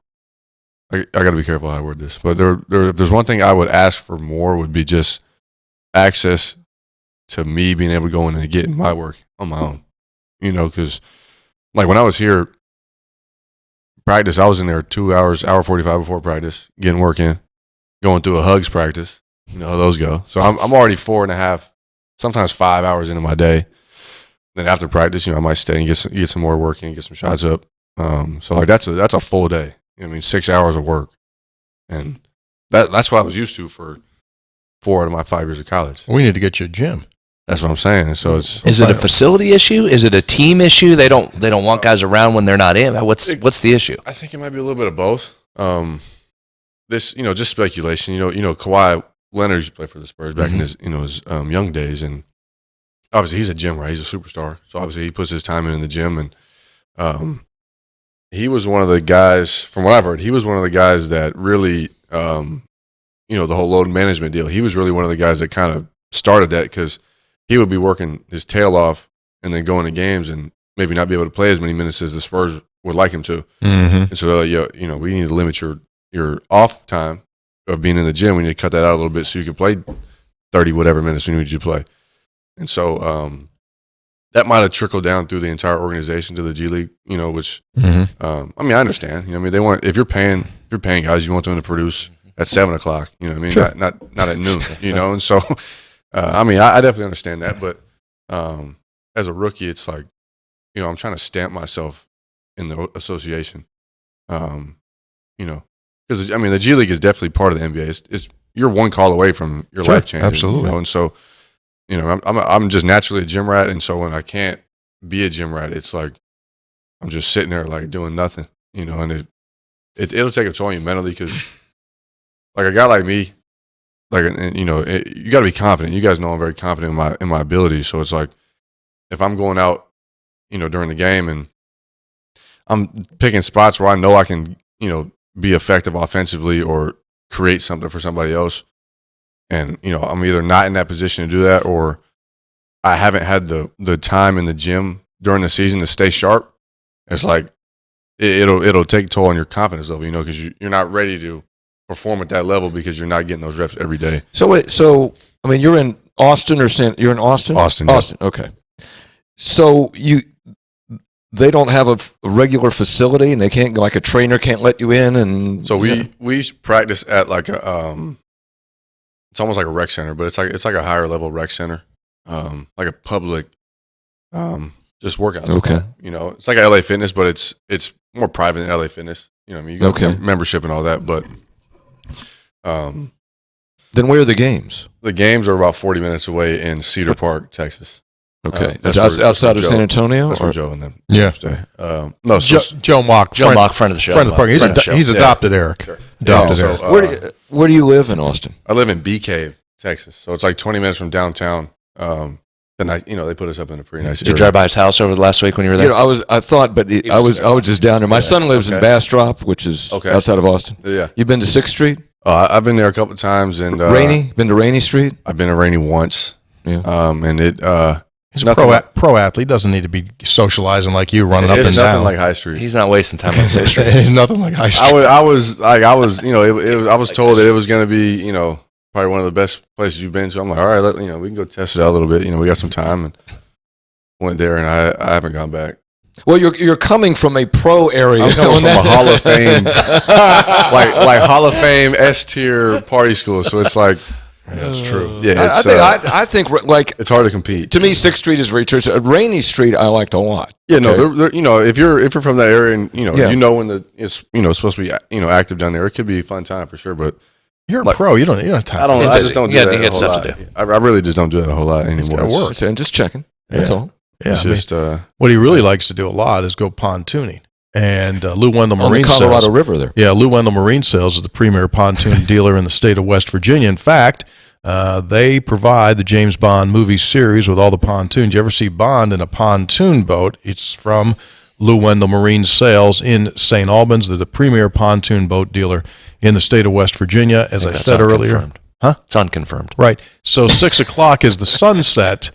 I got to be careful how I word this, but if there's one thing I would ask for more, would be just access to me being able to go in and get my work on my own. Because like when I was here practice, I was in there 2 hours, hour 45 before practice, getting work in, going through a hugs practice. How those go. So I'm already 4.5, sometimes 5 hours into my day. Then after practice, I might stay and get some more work in, get some shots up. So like that's a full day. 6 hours of work, and that's what I was used to for 4 out of my 5 years of college. We need to get you a gym. That's what I'm saying. So it's Is it a facility issue? Is it a team issue? They don't want guys around when they're not in. What's the issue? I think it might be a little bit of both. This just speculation. Kawhi Leonard used to play for the Spurs back in his young days, and obviously he's a gym rat. He's a superstar, so obviously he puts his time in the gym, and he was one of the guys. From what I've heard, he was one of the guys that really, the whole load management deal. He was really one of the guys that kind of started that, because he would be working his tail off and then going to games and maybe not be able to play as many minutes as the Spurs would like him to. Mm-hmm. And so, we need to limit your off time of being in the gym. We need to cut that out a little bit so you can play 30 whatever minutes we need you to play. And so that might have trickled down through the entire organization to the G League, which, I mean, I understand. I mean, they want, if you're paying guys, you want them to produce at 7:00, you know what I mean? Sure. Not at noon, and so, I mean, I definitely understand that, but as a rookie, it's like, I'm trying to stamp myself in the association, because, I mean, the G League is definitely part of the NBA. It's you're one call away from your life changing. Absolutely. And so, I'm just naturally a gym rat, and so when I can't be a gym rat, it's like I'm just sitting there like doing nothing, and it'll take a toll on you mentally because, like a guy like me, like you got to be confident. You guys know I'm very confident in my abilities, so it's like if I'm going out, during the game and I'm picking spots where I know I can, be effective offensively or create something for somebody else. And, I'm either not in that position to do that or I haven't had the time in the gym during the season to stay sharp. It's like it'll take a toll on your confidence level, because you're not ready to perform at that level because you're not getting those reps every day. So I mean, you're in Austin you're in Austin? Austin, Austin, okay. So they don't have a regular facility, and they can't go, like a trainer can't let you in, and so we practice at like a it's almost like a rec center, but it's like a higher level rec center, like a public just workout. Okay. It's like LA Fitness, but it's more private than LA Fitness. I mean, you got membership and all that, but then where are the games? the games are about 40 minutes away in Cedar Park, Texas. Okay, That's that's where outside of Joe- San Antonio. That's Or? where Joe and them Yeah. stay. No, so Joe Mock. Joe Mock, friend of the show. Friend of the program. Friend of the show. He's adopted Eric. Sure. Adopted Yeah, Eric. so, Where do you live in Austin? I live in Bee Cave, Texas, so it's like 20 minutes from downtown. Then they put us up in a pretty nice Did you area. drive by his house over the last week when you were there? I thought, but I was just down there. My son lives in Okay. Bastrop, which is Okay. outside of Austin. Yeah, You've been to 6th Street? I've been there a couple of times, and Rainey? Been to Rainey Street? I've been to Rainey once. Yeah. And it He's a nothing pro athlete. Doesn't need to be socializing like you, running up it's and nothing down. like High Street. He's not wasting time on 6th Street. It's nothing like high street. I was I was told that it was going to be, probably one of the best places you've been to. I'm like, all right, we can go test it out a little bit. We got some time, and went there, and I haven't gone back. Well, you're coming from a pro area. I'm coming from a Hall of Fame, like Hall of Fame S tier party school. So it's like, That's true. yeah, it's, I think like it's hard to compete. to me, 6th Street is very true. Rainey Street, I liked a lot. Yeah, no, Okay. they're, if you're from that area, and Yeah. when it's supposed to be active down there, it could be a fun time for sure. But You're a pro. You don't have time. I just don't do You that got a whole stuff to lot. do. I really just don't do that a whole lot anymore. gotta work. I'm just checking. That's Yeah. all. Yeah, It's I mean, just what he really likes to do a lot is go pontooning. And Lou Wendell On the Marine Colorado Sales. River there. Yeah, Lou Wendell Marine Sales is the premier pontoon dealer in the state of West Virginia. In fact, they provide the James Bond movie series with all the pontoons. You ever see Bond in a pontoon boat? It's from Lou Wendell Marine Sales in St. Albans. They're the premier pontoon boat dealer in the state of West Virginia. As I That's said earlier, unconfirmed. Huh? It's unconfirmed. right. So 6 o'clock is the sunset,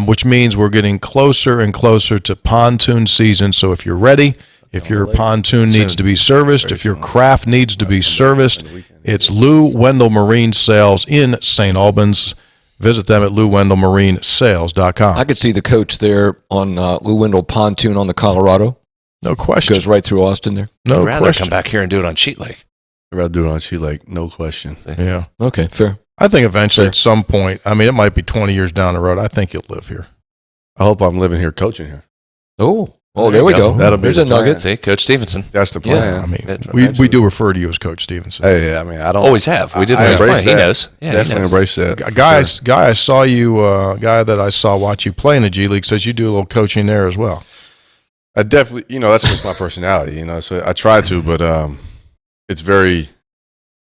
which means we're getting closer and closer to pontoon season. So if you're ready, if your pontoon needs to be serviced, if your craft needs to be serviced, it's Lou Wendell Marine Sales in St. Albans. Visit them at LouWendellMarineSales.com. I could see the coach there on Lou Wendell Pontoon on the Colorado. No question. Goes right through Austin there. No I'd rather question. come back here and do it on Sheet Lake. I'd rather do it on Sheet Lake, no question. Yeah. Okay, fair. I think eventually at some point, I mean, it might be 20 years down the road, I think you'll live here. I hope I'm living here, coaching here. Oh, there we you go. go. That'll be There's the a nugget. See, Coach Stevenson. That's the Yeah, plan. I mean, Eventually. we do refer to you as Coach Stevenson. Hey, I mean, I don't Always have. We didn't I explain. embrace He that. knows. Yeah, he definitely knows. embrace that. for Guy sure. I saw you, guy that I saw watch you play in the G League says you do a little coaching there as well. I definitely, that's just my personality, so I try to, but it's very,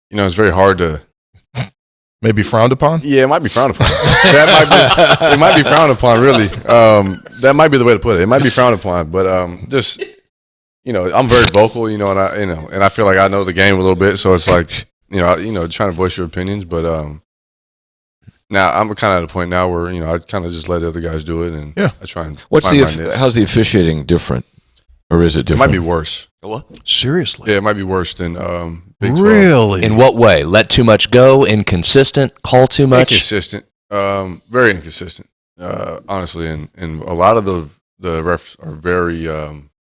it's very hard to. Maybe frowned upon? Yeah, it might be frowned upon. It might be frowned upon, really. That might be the way to put it. It might be frowned upon, but just, I'm very vocal, and I feel like I know the game a little bit, so it's like, trying to voice your opinions, but now I'm kind of at a point now where I kind of just let the other guys do it, and Yeah. I try and. What's find my niche. how's the officiating different, or is it It different? might be worse. What? Seriously? Yeah, it might be worse than Big 12. Really? In what way? Let too much go? Inconsistent? Call too much? Inconsistent. Very inconsistent. honestly, and a lot of the refs are very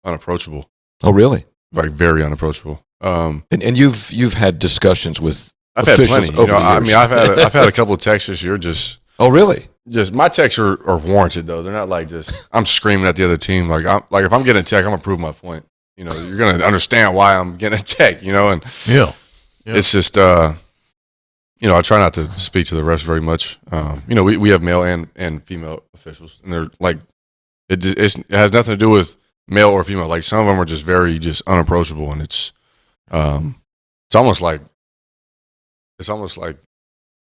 unapproachable, Oh, really? like very unapproachable. And you've had discussions with I've had officials plenty. over the years. I've had a couple of texts this year. Just my texts are warranted though. They're not like just I'm screaming at the other team. Like if I'm getting a tech, I'm gonna prove my point. You're gonna understand why I'm getting a tech. And Yeah. it's just I try not to speak to the refs very much. We have male and female officials, and they're like it has nothing to do with male or female. Like some of them are just very unapproachable, and it's almost like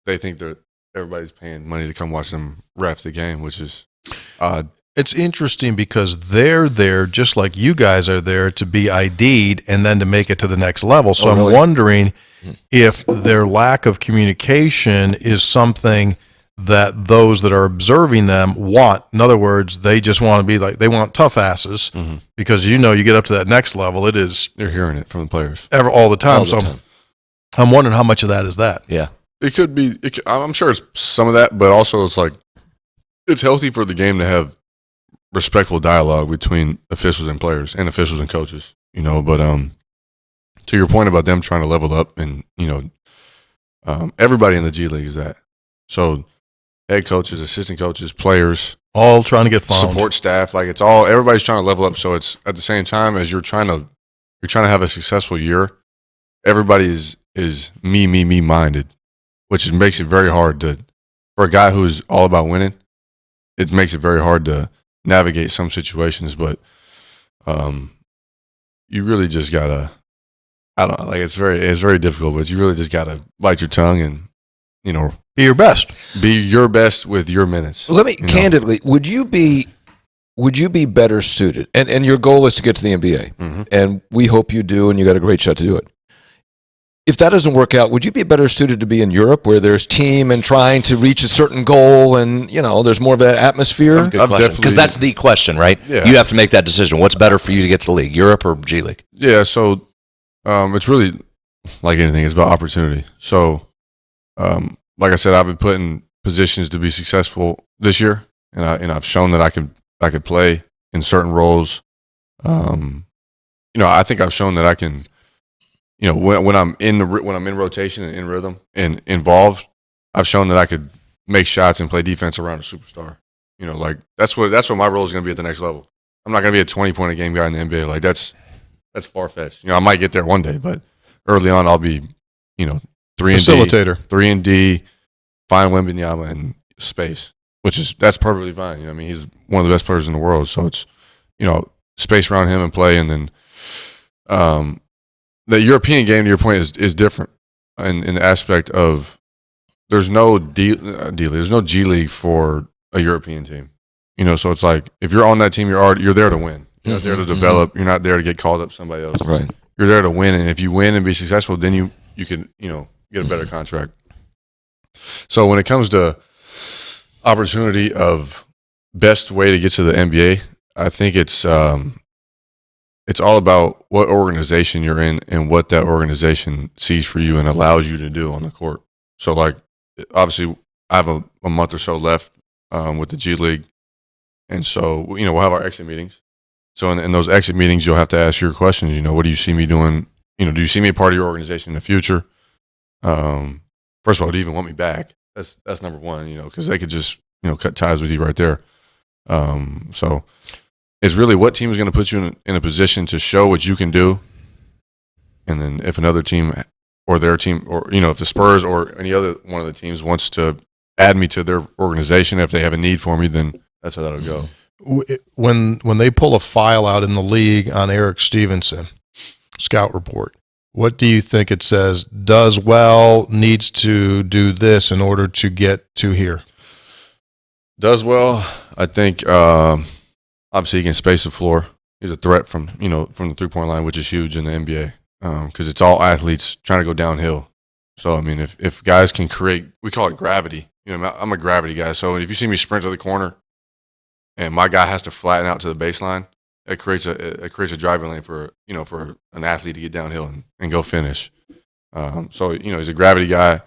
they think that everybody's paying money to come watch them ref the game, which is odd. It's interesting because they're there just like you guys are there to be ID'd and then to make it to the next level. So really? I'm wondering if their lack of communication is something that those that are observing them want. In other words, they just want to be like, they want tough asses because you get up to that next level. It is They're hearing it from the players all the time. All the time. I'm wondering how much of that is that. Yeah. It could be. I'm sure it's some of that, but also it's like it's healthy for the game to have respectful dialogue between officials and players and officials and coaches. But to your point about them trying to level up, and everybody in the G League is that. So head coaches, assistant coaches, players, All trying to get found. support staff, like everybody's trying to level up. So it's at the same time as you're trying to have a successful year. Everybody is me minded, which makes it very hard for a guy who's all about winning. It makes it very hard to navigate some situations, but you really just gotta. I don't know, like it's very difficult, but you really just gotta bite your tongue and Be your best. be your best with your minutes. Let me candidly, would you be better suited? And your goal is to get to the NBA, and we hope you do, and you got a great shot to do it. If that doesn't work out, would you be better suited to be in Europe, where there's team and trying to reach a certain goal, and there's more of that atmosphere? Good question. Because that's the question, right? Yeah. You have to make that decision. What's better for you to get to the league, Europe or G League? Yeah, so it's really like anything. It's about opportunity. So, like I said, I've been put in positions to be successful this year, and I've shown that I could play in certain roles. I think I've shown that I can. When I'm in rotation and in rhythm and involved, I've shown that I could make shots and play defense around a superstar. Like that's what my role is going to be at the next level. I'm not going to be a 20-point a game guy in the NBA. Like that's far fetched. I might get there one day, but early on I'll be, 3 Facilitator. 3 and D, find Wembanyama and space, that's perfectly fine. He's one of the best players in the world. So it's, space around him and play, and then the European game, to your point, is different in the aspect of there's no there's no G League for a European team. So it's like if you're on that team, you're there to win. You're not there to develop. You're not there to get called up somebody else. Right. You're there to win, and if you win and be successful, then you can get a better contract. So when it comes to opportunity of best way to get to the NBA, I think it's all about what organization you're in and what that organization sees for you and allows you to do on the court. So, like, obviously, I have a month or so left with the G League, and so we'll have our exit meetings. So, in those exit meetings, you'll have to ask your questions. What do you see me doing? Do you see me a part of your organization in the future? First of all, do you even want me back? That's number one. Because they could just cut ties with you right there. So. It's really what team is going to put you in a position to show what you can do. And then if another team or their team or, if the Spurs or any other one of the teams wants to add me to their organization, if they have a need for me, then that's how that'll go. When they pull a file out in the league on Eric Stevenson, scout report, what do you think it says? Does well, needs to do this in order to get to here? Does well, I think obviously, he can space the floor. He's a threat from the 3-point line, which is huge in the NBA because it's all athletes trying to go downhill. So, if guys can create, we call it gravity. I'm a gravity guy. So, if you see me sprint to the corner and my guy has to flatten out to the baseline, it creates a driving lane for an athlete to get downhill and go finish. So, he's a gravity guy,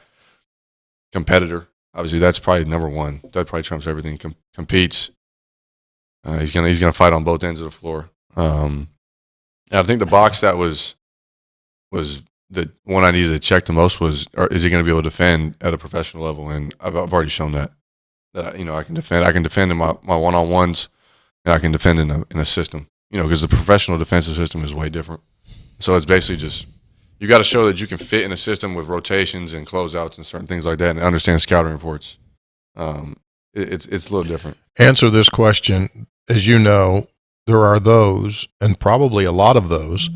competitor. Obviously, that's probably number one. That probably trumps everything. Competes. He's gonna fight on both ends of the floor. And I think the box that was the one I needed to check the most was, is he going to be able to defend at a professional level? And I've already shown that I can defend. I can defend in my one-on-ones, and I can defend in a system. Because the professional defensive system is way different. So it's basically just you got to show that you can fit in a system with rotations and closeouts and certain things like that, and understand scouting reports. It's a little different. Answer this question. As you know, there are those, and probably a lot of those,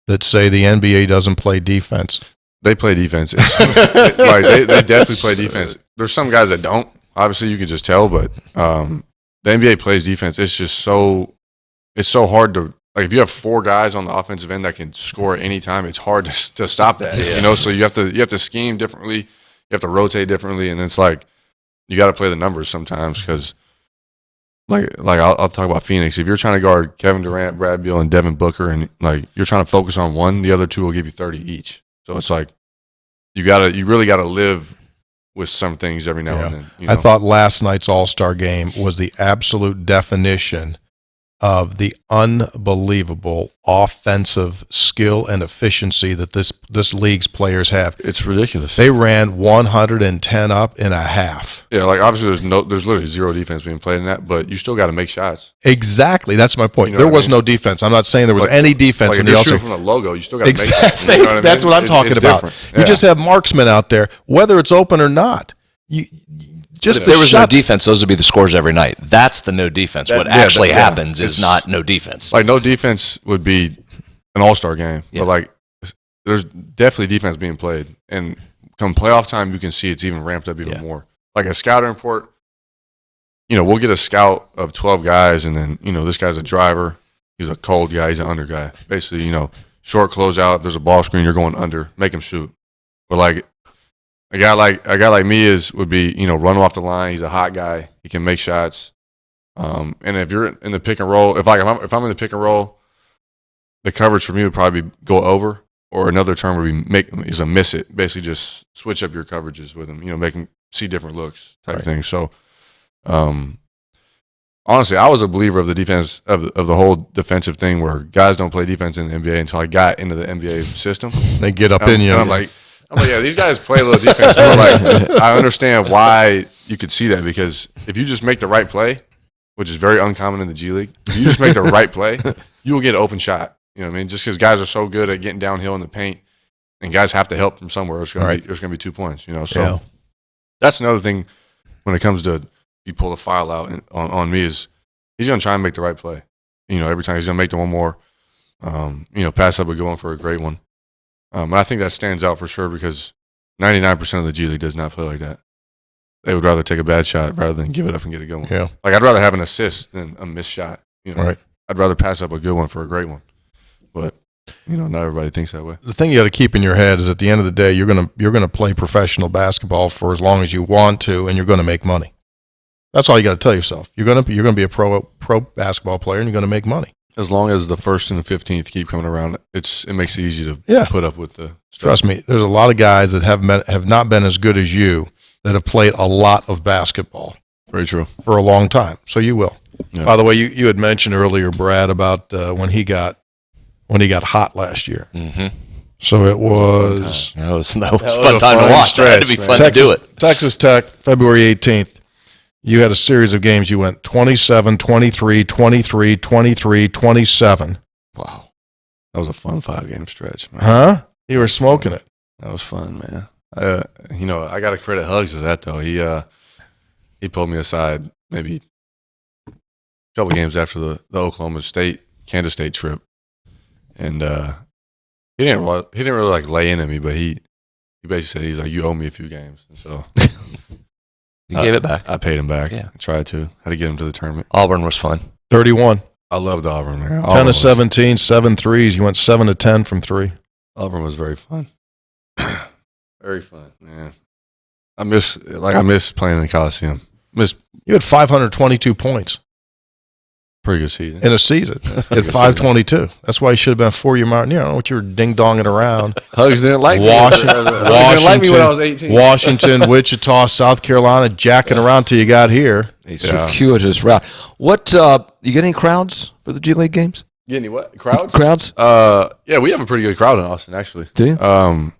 that say the NBA doesn't play defense. They play defense. They definitely play defense. There's some guys that don't. Obviously, you can just tell, but the NBA plays defense. It's just it's so hard to, like, if you have 4 guys on the offensive end that can score at any time, it's hard to stop that. Yeah. So you have to scheme differently, you have to rotate differently, and it's like you got to play the numbers sometimes because. Like I'll talk about Phoenix. If you're trying to guard Kevin Durant, Brad Beal, and Devin Booker, and like you're trying to focus on one, the other 2 will give you 30 each. So it's like you really gotta live with some things every now and then. I thought last night's All-Star game was the absolute definition of the unbelievable offensive skill and efficiency that this league's players have. It's ridiculous. They ran 110 up in a half. Yeah, like obviously there's literally 0 defense being played in that, but you still got to make shots. Exactly, that's my point. There was no defense. I'm not saying there was any defense in the All-Star. From the logo, you still got to make shots. Exactly, that's what I'm talking about. Yeah. You just have marksmen out there, whether it's open or not. Just if there was no defense, those would be the scores every night. That's the no defense. What actually happens is not no defense. Like no defense would be an All-Star game, but like there's definitely defense being played. And come playoff time, you can see it's even ramped up even more. Like a scouting report, we'll get a scout of 12 guys, and then this guy's a driver, he's a cold guy, he's an under guy. Basically, short closeout. If there's a ball screen, you're going under, make him shoot. But like. A guy like me would be run off the line. He's a hot guy. He can make shots. And if you're in the pick and roll, if I'm in the pick and roll, the coverage for me would probably go over, or another term would be is a miss it. Basically, just switch up your coverages with him. Make him see different looks type of thing. So, honestly, I was a believer of the defense of the whole defensive thing, where guys don't play defense in the NBA until I got into the NBA system. They get up in you. And I'm like, yeah, these guys play a little defense, but like, I understand why you could see that, because if you just make the right play, which is very uncommon in the G League, if you just make the right play, you will get an open shot. You know what I mean? Just because guys are so good at getting downhill in the paint, and guys have to help from somewhere, there's going to be 2 points. So that's another thing when it comes to you pull the file out on me is he's going to try and make the right play. Every time he's going to make the one more, pass up a good one for a great one. And I think that stands out for sure, because 99% of the G League does not play like that. They would rather take a bad shot rather than give it up and get a good one. Yeah. Like I'd rather have an assist than a missed shot. I'd rather pass up a good one for a great one. But not everybody thinks that way. The thing you got to keep in your head is, at the end of the day, you're gonna play professional basketball for as long as you want to, and you're going to make money. That's all you got to tell yourself. You're gonna be a pro basketball player, and you're going to make money. As long as the 1st and the 15th keep coming around, it makes it easy to put up with the stuff. Trust me, there's a lot of guys that have not been as good as you that have played a lot of basketball. Very true. For a long time. So you will. Yeah. By the way, you had mentioned earlier, Brad, about when he got hot last year. Mm-hmm. So it was that was a fun time to watch. It had to be fun to do it. Texas Tech, February 18th. You had a series of games. You went 27, 23, 23, 23, 27. Wow. That was a fun 5-game stretch, man. Huh? You were smoking it. That was fun, man. I got to credit Hugs for that, though. He pulled me aside maybe a couple games after the Oklahoma State, Kansas State trip. And he didn't really like lay into me, but he basically said, he's like, you owe me a few games. And so you gave it back. I paid him back. Yeah. I tried to. Had to get him to the tournament. Auburn was fun. 31. I loved Auburn, man. 10 of 17, 7 threes. You went 7 of 10 from 3. Auburn was very fun. Very fun, man. I miss playing in the Coliseum. You had 522 points. Pretty good season. in a season at 522. That's why you should have been a 4-year Martin. You don't know what you were ding-donging around. Hugs didn't like me. Washington, Didn't like me when I was 18. Washington, Wichita, South Carolina, jacking around till you got here. A circuitous route. What, you get any crowds for the G League games? Get any what? Crowds? Crowds? Yeah, we have a pretty good crowd in Austin, actually. Do you?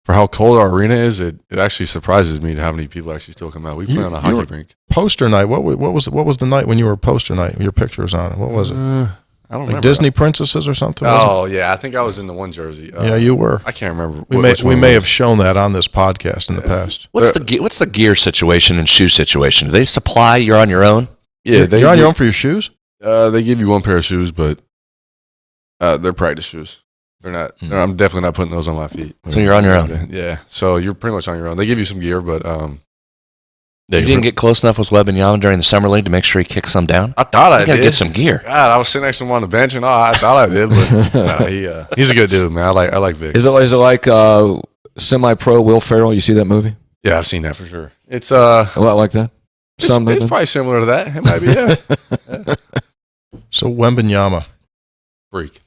For how cold our arena is, it actually surprises me how many people actually still come out. We play on a hockey rink. Poster night. What was the night when you were poster night? Your picture was on it. What was it? I don't remember. Disney princesses or something? Oh yeah, I think I was in the one jersey. Yeah, you were. I can't remember. We may have shown that on this podcast in the past. What's the gear situation and shoe situation? Do they supply? You're on your own. Yeah, you're on your own for your shoes. They give you one pair of shoes, but they're practice shoes. They're not. I'm definitely not putting those on my feet. So you're on your own. Yeah. So you're pretty much on your own. They give you some gear, but you didn't get close enough with Wembanyama during the summer league to make sure he kicked some down. I thought I You gotta did. get some gear. God, I was sitting next to him on the bench, and I thought I did, but he's a good dude, man. I like Vic. Is it like semi-pro Will Ferrell? You see that movie? Yeah, I've seen that for sure. It's A lot like that? it's probably similar to that. It might be, yeah. So Wembanyama, freak.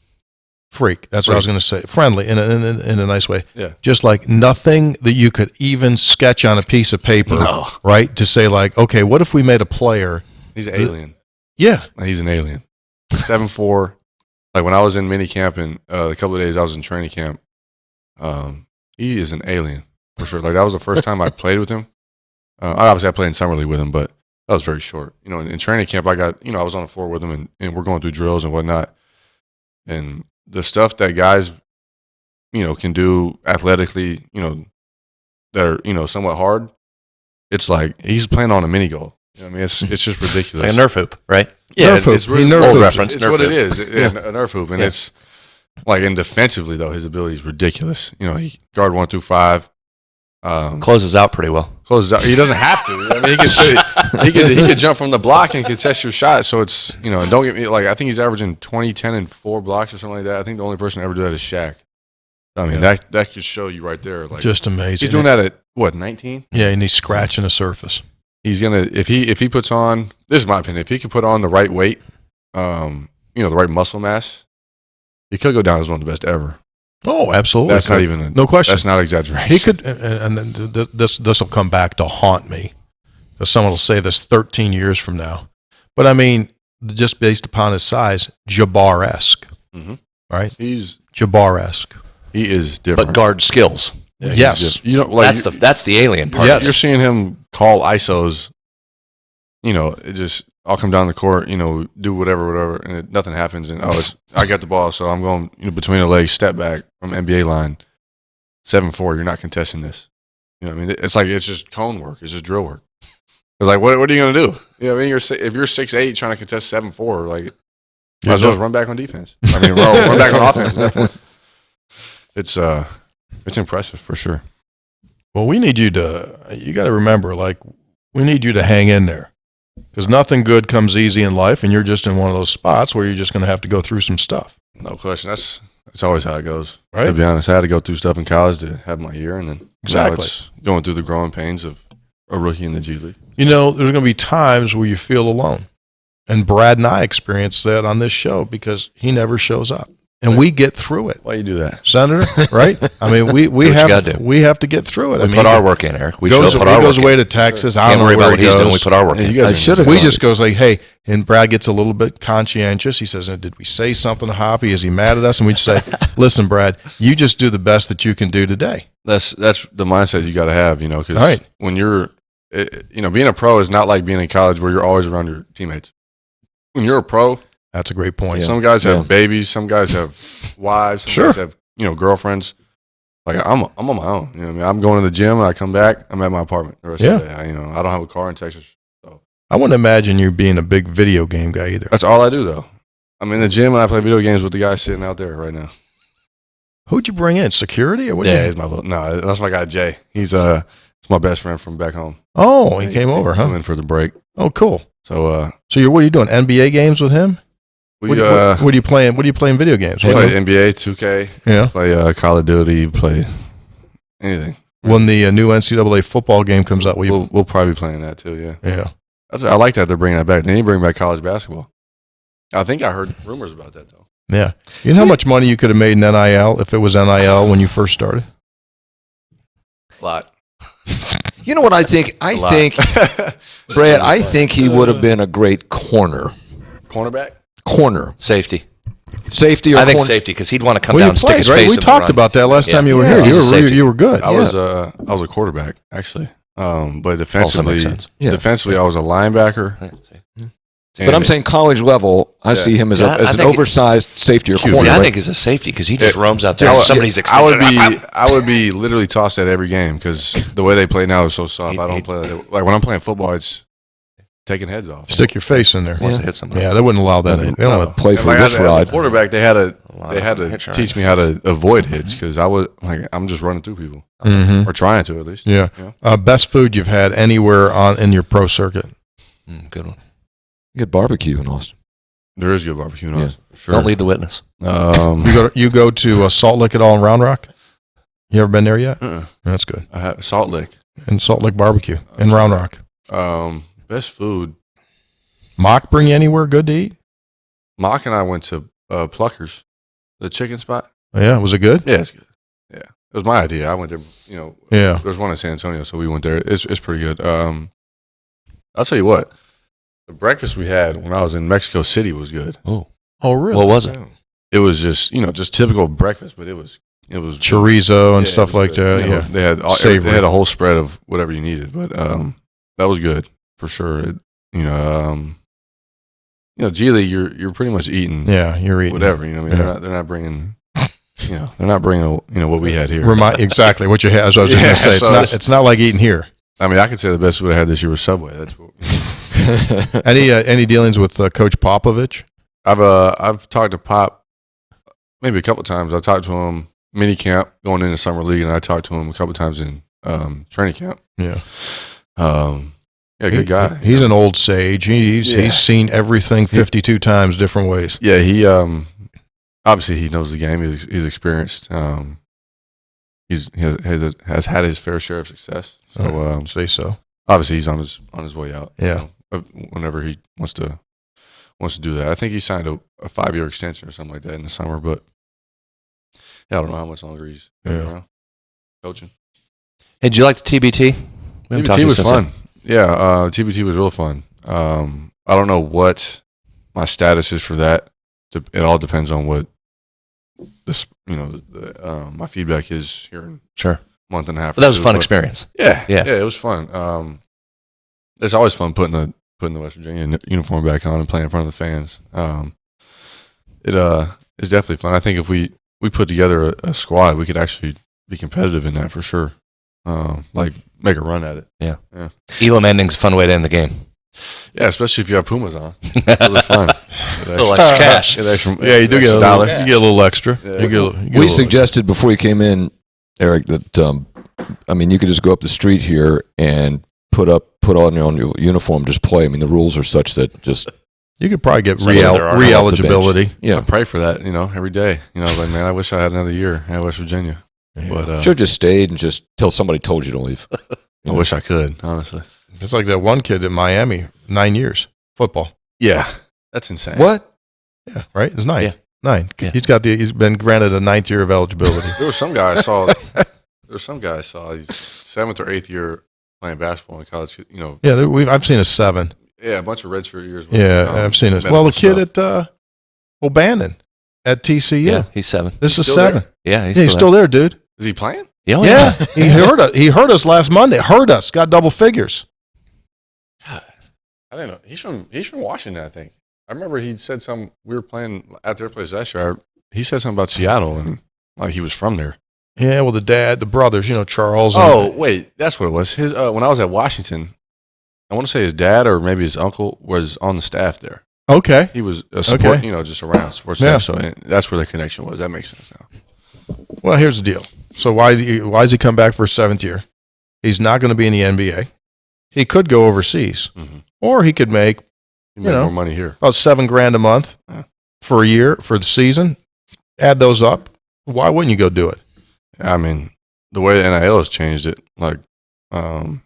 That's what I was going to say. Friendly in a nice way. Yeah. Just like nothing that you could even sketch on a piece of paper, right? To say like, okay, what if we made a player? He's an alien. Yeah. He's an alien. 7'4". Like when I was in mini camp and a couple of days I was in training camp, he is an alien for sure. Like that was the first time I played with him. Obviously I played in summer league with him, but that was very short. You know, in training camp I was on the floor with him and we're going through drills and whatnot. And the stuff that guys, can do athletically, that are, somewhat hard, it's like he's playing on a mini goal. You know what I mean, it's just ridiculous. It's like a Nerf hoop, right? Yeah, Nerf hoop. it's really Nerf hoop. reference. It's Nerf what hoop. it is. A Nerf hoop, and it's like, and defensively though, his ability is ridiculous. He guard 1 through 5. Closes out pretty well. Closes out. He doesn't have to. I mean, he could jump from the block and contest your shot. So it's and don't get me I think he's averaging 20, 10, and 4 blocks or something like that. I think the only person to ever do that is Shaq. I mean, that could show you right there. Like Just amazing. he's doing that at what 19? Yeah, and he's scratching the surface. He's gonna if he puts on, this is my opinion, if he could put on the right weight, the right muscle mass, he could go down as one of the best ever. Oh, absolutely. That's not even no question. That's not exaggeration. He could, and then this will come back to haunt me, because someone will say this 13 years from now. But I mean, just based upon his size, Jabbar-esque, right? He's Jabbar-esque. He is different. But guard skills. Yeah, Yes. you don't like That's the alien part. Yes. You're seeing him call ISOs. It just I'll come down the court, do whatever, and nothing happens. And I got the ball, so I'm going between the legs, step back from NBA line, 7'4". You're not contesting this. You know what I mean? It's like it's just cone work. It's just drill work. It's like what are you gonna do? You know what I mean? If you're 6'8", trying to contest 7'4", like might as well just run back on defense. I mean, run back on offense at that point. It's impressive for sure. Well, we need you got to remember, like, we need you to hang in there, because nothing good comes easy in life, and you're just in one of those spots where you're just going to have to go through some stuff. No question. That's always how it goes. Right. To be honest, I had to go through stuff in college to have my year, and then now it's going through the growing pains of a rookie in the G League. There's going to be times where you feel alone. And Brad and I experienced that on this show because he never shows up. And we get through it. Why you do that? Senator, right? I mean, we have to get through it. We put our work in, Eric. We goes put our goes work away in. to Texas. I Can't don't worry know where about what he he's goes. doing. We put our work in. We just goes like, hey, and Brad gets a little bit conscientious. He says, did we say something to Hoppy? Is he mad at us? And we just say, listen, Brad, you just do the best that you can do today. That's the mindset you got to have, because Right. when you're, being a pro is not like being in college where you're always around your teammates. When you're a pro, That's a great point. some guys have babies, some guys have wives, some guys have girlfriends. Like I'm on my own. You know what I mean? I'm going to the gym. I come back. I'm at my apartment the rest of the day. I don't have a car in Texas. So I wouldn't imagine you being a big video game guy either. that's all I do though. I'm in the gym and I play video games with the guy sitting out there right now. Who'd you bring in? Security or what? Yeah, that's my guy Jay. He's it's my best friend from back home. Oh, he came over, Came huh? in for the break. Oh, cool. So What are you doing? NBA games with him? we What are you playing? What are you playing video games? play NBA 2K. Yeah. Play Call of Duty. Play anything. When the new NCAA football game comes out, We'll probably be playing that too. Yeah. Yeah. I like that they're bringing that back. They need to bring back college basketball. I think I heard rumors about that though. Yeah. You know how much money you could have made in NIL if it was NIL when you first started? A lot. You know what I think? I think, Brad, I think he would have been a great corner. Cornerback? Corner. Safety. Safety or I think corner? safety because he'd want to come Well, down you and stick played, his right? face We in the talked run. about that last time you were Yeah. here. He's a You safety. were good. I was a quarterback actually. But defensively, makes sense. Yeah. defensively I was a linebacker. But I'm saying college level, I see him as, Yeah, I as an think oversized safety or QB. corner. See, I right? think he's a safety because he just roams out there. I and would- somebody's I would extended. I would be literally tossed at every game because the way they play now is so soft. I don't play like when I'm playing football. It's taking heads off. Stick your face in there. Wants to hit somebody. Yeah, they wouldn't allow that. They don't let play And for like this as a rod. quarterback, they had to Hit your teach ass. me how to avoid hits because I was like I'm just running through people or trying to at least. Yeah. Best food you've had anywhere in your pro circuit? Good one. Good barbecue in Austin. There is good barbecue in Yeah. us. Sure. Don't lead the witness. You go to Salt Lick at all in Round Rock? You ever been there yet? That's good. I have Salt Lick. And Salt Lick Barbecue in Round Rock. Best food. Mock bring you anywhere good to eat? Mock and I went to Pluckers, the chicken spot. Yeah, was it good? Yeah, it's good. Yeah, it was my idea. I went there. Yeah. There's one in San Antonio, so we went there. It's pretty good. I'll tell you what. The breakfast we had when I was in Mexico City was good. Oh, really? What was it? It was just just typical breakfast, but it was Chorizo and Yeah, stuff it was like good. that. You know, Yeah. they had Savory. they had a whole spread of whatever you needed, but that was good for sure. G League, you're pretty much eating Yeah, you're eating. whatever. They're not bringing what we had here. Exactly what you had. That's what I was Yeah, just going to so say. It's not like eating here. I mean, I could say the best food I had this year was Subway. That's what, Any dealings with Coach Popovich? I've talked to Pop maybe a couple of times. I talked to him mini camp going into summer league, and I talked to him a couple of times in training camp. Yeah. Good guy. He's an old sage. He's seen everything 52 times different ways. Yeah, he obviously he knows the game. He's experienced. He has had his fair share of success. So Say so. obviously he's on his way out. Yeah. Whenever he wants to do that, I think he signed a 5-year extension or something like that in the summer. But yeah, I don't know how much longer he's around coaching. Hey, did you like the TBT? We haven't talked to TBT you was since fun. then. Yeah, TBT was real fun. I don't know what my status is for that. It all depends on what this, my feedback is here in Sure. a month and a half. But that was a or fun two, experience. Yeah, Yeah. it was fun. It's always fun putting the West Virginia uniform back on and playing in front of the fans. It's definitely fun. I think if we put together a squad, we could actually be competitive in that for sure. Like make a run at it. Yeah. Elam ending's a fun way to end the game. Yeah, especially if you have Pumas on. Those are fun. A little extra cash. Get extra, Yeah, you do get a dollar. little, you get a little extra. Yeah. You get a We suggested before you came in, Eric, that you could just go up the street here and put on your uniform, just play. I mean, the rules are such that just you could probably get Such that there are re-eligibility. I yeah. pray for that, every day. I was like, man, I wish I had another year at West Virginia. But Should have just stayed and just till somebody told you to leave. I wish I could, honestly. It's like that one kid in Miami, 9 years football. Yeah, that's insane. What? Yeah, right. It's 9. Yeah. 9. Yeah. He's been granted a 9th year of eligibility. There was some guy I saw. He's 7th or 8th year playing basketball in college. Yeah, I've seen a 7. Yeah, a bunch of redshirt years. Yeah, I've seen it. Well, the kid at O'Bannon at TCU. Yeah, he's 7. This is still 7. Yeah, He's still there, dude. Is he playing? Oh, Yeah, he heard us last Monday. Heard us. Got double figures. I didn't know. He's from Washington, I think. I remember he said something. We were playing at their place last year. He said something about Seattle and like he was from there. Yeah, well, the brothers, Charles. Oh, wait, that's what it was. His when I was at Washington, I want to say his dad or maybe his uncle was on the staff there. Okay. He was a support, Okay. just around sports Yeah. staff. So that's where the connection was. That makes sense now. Well, here's the deal. So why does he come back for his 7th year? He's not going to be in the NBA. He could go overseas, or he could make He made more money here. about $7,000 a month for a year for the season. Add those up. Why wouldn't you go do it? I mean, the way the NIL has changed it, like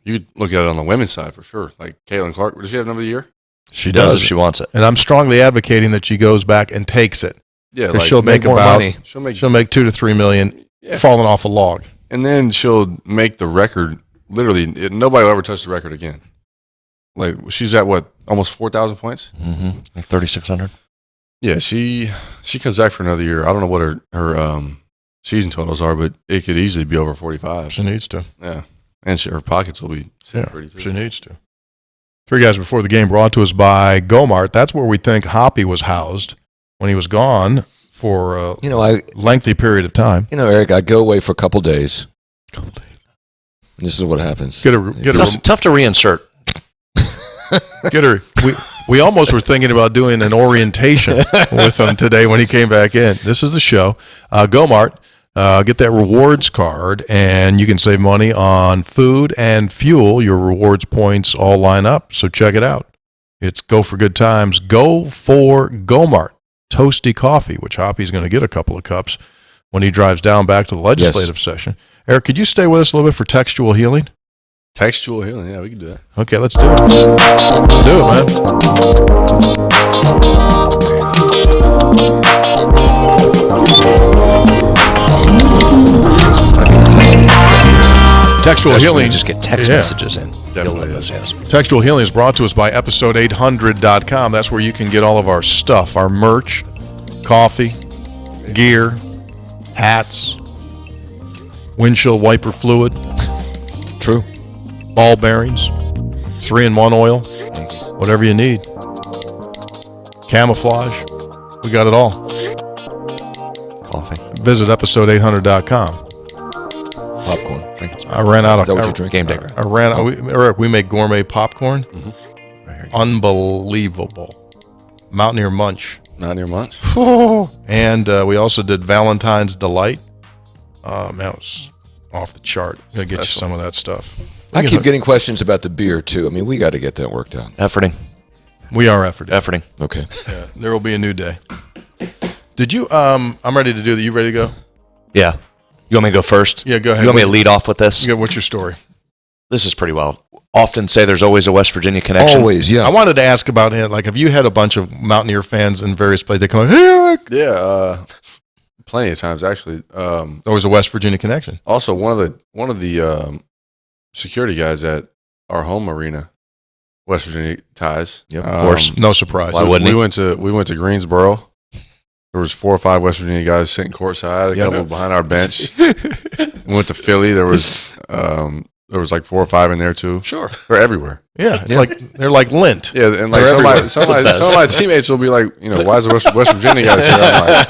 you could look at it on the women's side for sure. Like Caitlin Clark, does she have another year? She does does if she wants it. And I'm strongly advocating that she goes back and takes it. Yeah, Because like she'll make more about money. she'll make 2 to 3 million falling off a log. and then she'll make the record. Literally, nobody will ever touch the record again. Like she's at what, almost 4,000 points? Mm-hmm. Like 3,600. Yeah, she comes back for another year. I don't know what her season totals are, but it could easily be over 45. She needs to. Yeah, and her pockets will be set pretty too. She needs to. 3 Guys Before the Game brought to us by Gomart. That's where we think Hoppy was housed when he was gone for a lengthy period of time. Eric, I go away for a couple days. And this is what happens. Tough to reinsert. Get her. We almost were thinking about doing an orientation with him today when he came back in. This is the show. Gomart, get that rewards card, and you can save money on food and fuel. Your rewards points all line up, so check it out. It's go for good times. Go for Gomart. Toasty coffee, which Hoppy's going to get a couple of cups when he drives down back to the legislative session. Eric, could you stay with us a little bit for textual healing? Textual healing, yeah, we can do that. Okay, let's do it. Let's do it, man. Textual That's healing. where you just get text Yeah. messages in. Definitely. Textual Healing is brought to us by episode800.com. That's where you can get all of our stuff, our merch, coffee, gear, hats, windshield wiper fluid, True. ball bearings, 3-in-1 oil, whatever you need. Camouflage. We got it all. Coffee. Visit episode800.com. Popcorn. I ran out of Is that what you drink? Game day. Eric, we make gourmet popcorn. Mm-hmm. Unbelievable. Mountaineer Munch. Not near months. And we also did Valentine's Delight. Man, it was off the chart. Gotta get you some of that stuff. I keep getting questions about the beer, too. I mean, we got to get that worked out. Efforting. We are efforting. Okay. Yeah, there will be a new day. Did you? I'm ready to do that. You ready to go? Yeah. You want me to go first? Yeah, go ahead. You want me to lead off with this? What's your story? This is pretty well. Often say there's always a West Virginia connection. Always, yeah. I wanted to ask about it. Like, have you had a bunch of Mountaineer fans in various places? They come, hey, Eric. Yeah, plenty of times actually. Always a West Virginia connection. Also, one of the security guys at our home arena, West Virginia ties. Yep, of course. No surprise. Why wouldn't we went to Greensboro. There was 4 or 5 West Virginia guys sitting courtside, a couple behind our bench. We went to Philly. There was like 4 or 5 in there too. Sure. They're everywhere. Yeah, it's like they're like lint. Yeah, and like some of my teammates will be like, why is the West Virginia guys here? I'm like,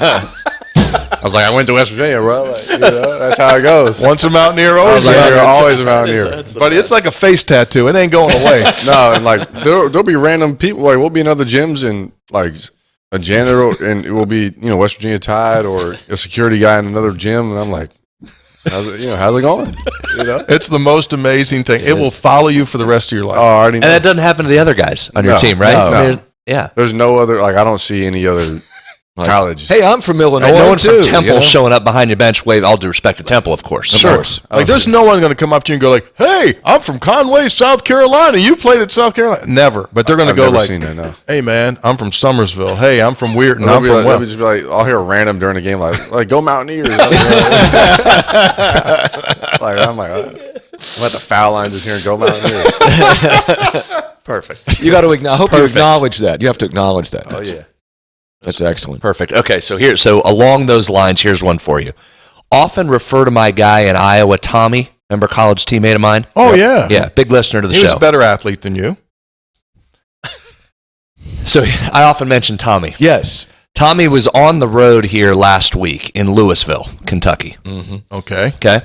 I was like, I went to West Virginia, bro. Like, that's how it goes. Once a Mountaineer, I always was a like, Mountaineer. you're always a Mountaineer. But it's like a face tattoo. It ain't going away. No, and like there'll be random people. Like we'll be in other gyms and like a janitor, and it will be West Virginia Tide or a security guy in another gym, and I'm like, how's it going? It's the most amazing thing. It will follow you for the rest of your life. Oh, I already know. And that doesn't happen to the other guys on your No, team, right? no. I mean, yeah. There's no other. Like I don't see any other college. Hey, I'm from Illinois, No one too. from Temple showing up behind your bench. Wave all due respect to Temple, of course. Of course. Like, there's no one going to come up to you and go like, hey, I'm from Conway, South Carolina. You played at South Carolina. Never. But they're going to I've go never like, seen that, no. hey, man, I'm from Summersville. Hey, I'm from Weirton. They'll I'm be from like, Well. they'll just be like, I'll hear random during the game, like go Mountaineers. Like I'm like, I'm at the foul line just hearing go Mountaineers. Perfect. You got to acknowledge. I hope you acknowledge that. You have to acknowledge that. Oh yeah. That's excellent. Perfect. Okay, so along those lines, here's one for you. Often refer to my guy in Iowa, Tommy. Remember, college teammate of mine? Oh, yeah. Yeah, big listener to the He show. was a better athlete than you. So I often mention Tommy. Yes. Tommy was on the road here last week in Louisville, Kentucky. Okay. Okay?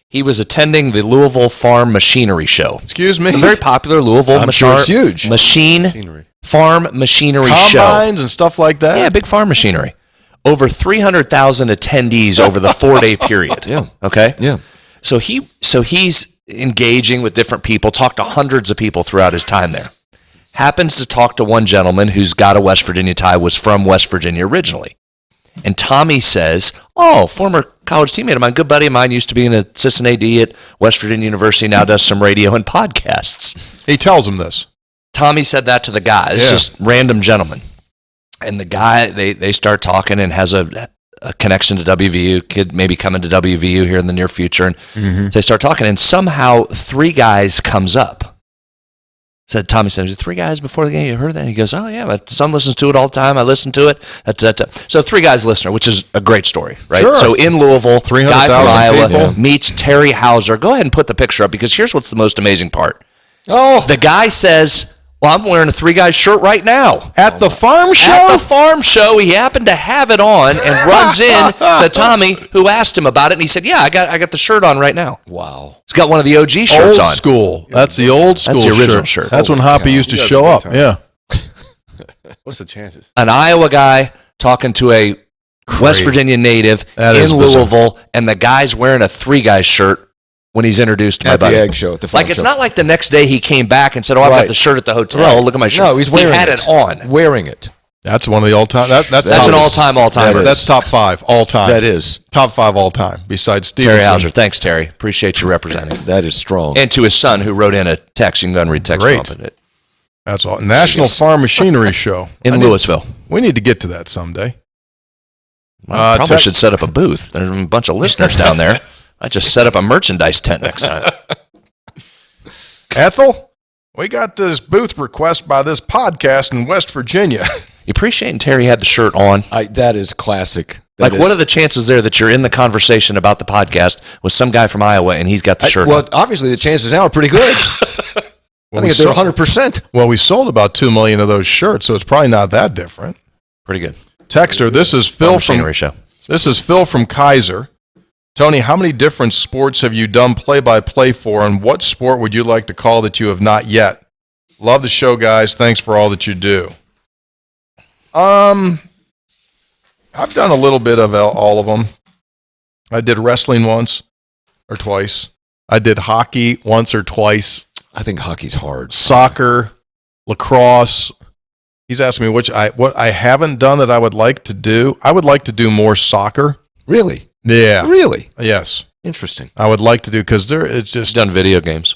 He was attending the Louisville Farm Machinery Show. Excuse me. A very popular Louisville I'm sure it's huge. farm machinery show. Combines and stuff like that. Yeah, big farm machinery. Over 300,000 attendees over the 4-day period. Yeah. Okay? Yeah. So he's engaging with different people, talked to hundreds of people throughout his time there. Happens to talk to one gentleman who's got a West Virginia tie, was from West Virginia originally. And Tommy says, oh, former college teammate of mine, good buddy of mine, used to be an assistant AD at West Virginia University, now does some radio and podcasts. He tells him this. Tommy said that to the guy. It's just random gentleman. And the guy, they start talking and has a connection to WVU, kid maybe coming to WVU here in the near future. And they start talking, and somehow 3 guys comes up. Tommy said, 3 guys before the game, you heard that? And he goes, oh, yeah, my son listens to it all the time. I listen to it. So 3 guys listener, which is a great story, right? Sure. So in Louisville, guy from Iowa people. meets Terry Hauser. Go ahead and put the picture up, because here's what's the most amazing part. Oh, The guy says, well, I'm wearing a 3 Guys shirt right now. At the farm show? At the farm show, he happened to have it on and runs in to Tommy, who asked him about it, and he said, yeah, I got the shirt on right now. wow. He's got one of the OG shirts Old on. school. That's the old school That's the original shirt. That's when Hoppy used to You guys show are up. big time. Yeah. What's the chances? An Iowa guy talking to a West Virginia native That is in bizarre. Louisville, and the guy's wearing a 3 Guys shirt when he's introduced to my At the buddy. egg show, at the farm Like, it's show. not like the next day he came back and said, oh, I've Right. got the shirt at the hotel. Right. Look at my shirt. No, he's wearing He had it on. Wearing it. That's one of the all-time. That's That's top, an all-timer. That's top 5 all-time. That is. Top 5 all-time, besides Stevenson. Terry Hauser. Thanks, Terry. Appreciate you representing. That is strong. And to his son, who wrote in a text. You can go and read text Great. from it. That's all. National Farm Machinery Show. In Louisville. We need to get to that someday. I probably should set up a booth. There's a bunch of listeners down there. I just set up a merchandise tent next time. Ethel, we got this booth request by this podcast in West Virginia. You appreciating Terry had the shirt on? That is classic. What are the chances there that you're in the conversation about the podcast with some guy from Iowa and he's got the shirt Well, on? obviously the chances now are pretty good. I think they're 100%. Well, we sold about 2 million of those shirts, so it's probably not that different. Pretty good. Texter, this is Phil Machinery show. This is Phil from Kaiser. Tony, how many different sports have you done play-by-play for, and what sport would you like to call that you have not yet? Love the show, guys. Thanks for all that you do. I've done a little bit of all of them. I did wrestling once or twice. I did hockey once or twice. I think hockey's hard. Soccer, lacrosse. He's asking me what I haven't done that I would like to do. I would like to do more soccer. Really? Yeah. Really? Yes. Interesting. I would like to do because it's just Done video games.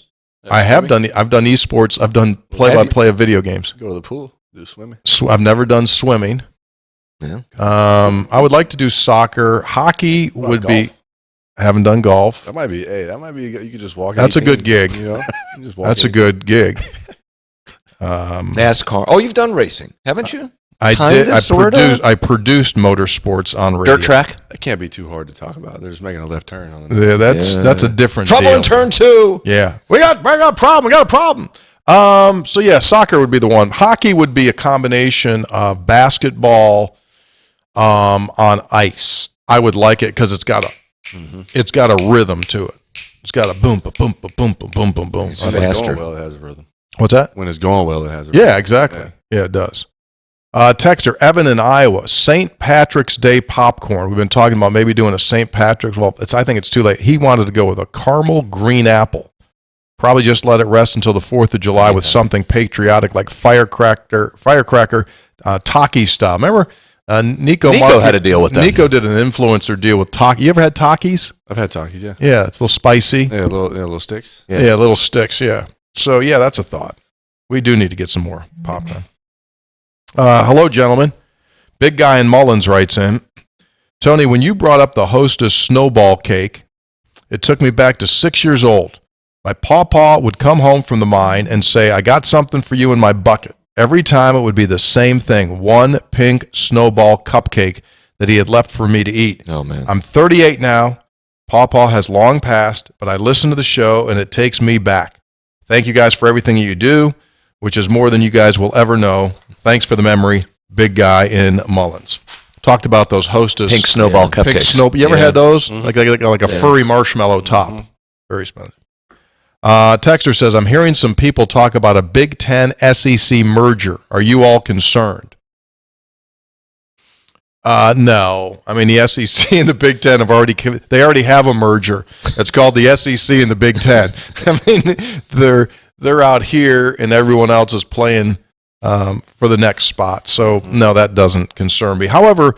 I've done esports. I've done play-by-play of video games. Go to the pool, do swimming. I've never done swimming. Yeah. I would like to do soccer. Hockey What about would be. golf? I haven't done golf. That might be. You could just walk. That's a 18, good gig. You know, you just walk That's a 18. good gig. NASCAR. Oh, you've done racing, haven't you? I Kinda, did. sorta? I produced motorsports on radio. Dirt track? That can't be too hard to talk about. They're just making a left turn on the. Yeah, that's a different Trouble deal. in turn 2. Yeah, we got a problem. We got a problem. So yeah, soccer would be the one. Hockey would be a combination of basketball, on ice. I would like it because it's got a rhythm to it. It's got a boom, boom, boom, boom, boom, boom, boom, boom. It's When it's faster. going well, it has a rhythm. What's that? When it's going well, it has a rhythm. Yeah, exactly. Yeah, it does. Texter, Evan in Iowa, St. Patrick's Day popcorn. We've been talking about maybe doing a St. Patrick's. Well, I think it's too late. He wanted to go with a caramel green apple. Probably just let it rest until the 4th of July with something patriotic like firecracker, Taki style. Remember, Nico had a deal with that. Nico did an influencer deal with Taki. You ever had Takis? I've had Takis. Yeah. Yeah, it's a little spicy. Yeah, little sticks. Yeah, little sticks, yeah. So, yeah, that's a thought. We do need to get some more popcorn. Hello, gentlemen. Big Guy in Mullins writes in, Tony, when you brought up the Hostess snowball cake, it took me back to 6 years old. My pawpaw would come home from the mine and say, I got something for you in my bucket. Every time it would be the same thing, one pink snowball cupcake that he had left for me to eat. Oh, man. I'm 38 now. Pawpaw has long passed, but I listen to the show and it takes me back. Thank you guys for everything you do, which is more than you guys will ever know. Thanks for the memory, Big Guy in Mullins. Talked about those Hostess Pink snowball cupcakes. You ever had those? Mm-hmm. Like a furry marshmallow top. Very expensive. Texter says, I'm hearing some people talk about a Big Ten SEC merger. Are you all concerned? No. I mean, the SEC and the Big Ten they already have a merger. It's called the SEC and the Big Ten. I mean, they're out here and everyone else is playing for the next spot. So, no, that doesn't concern me. However,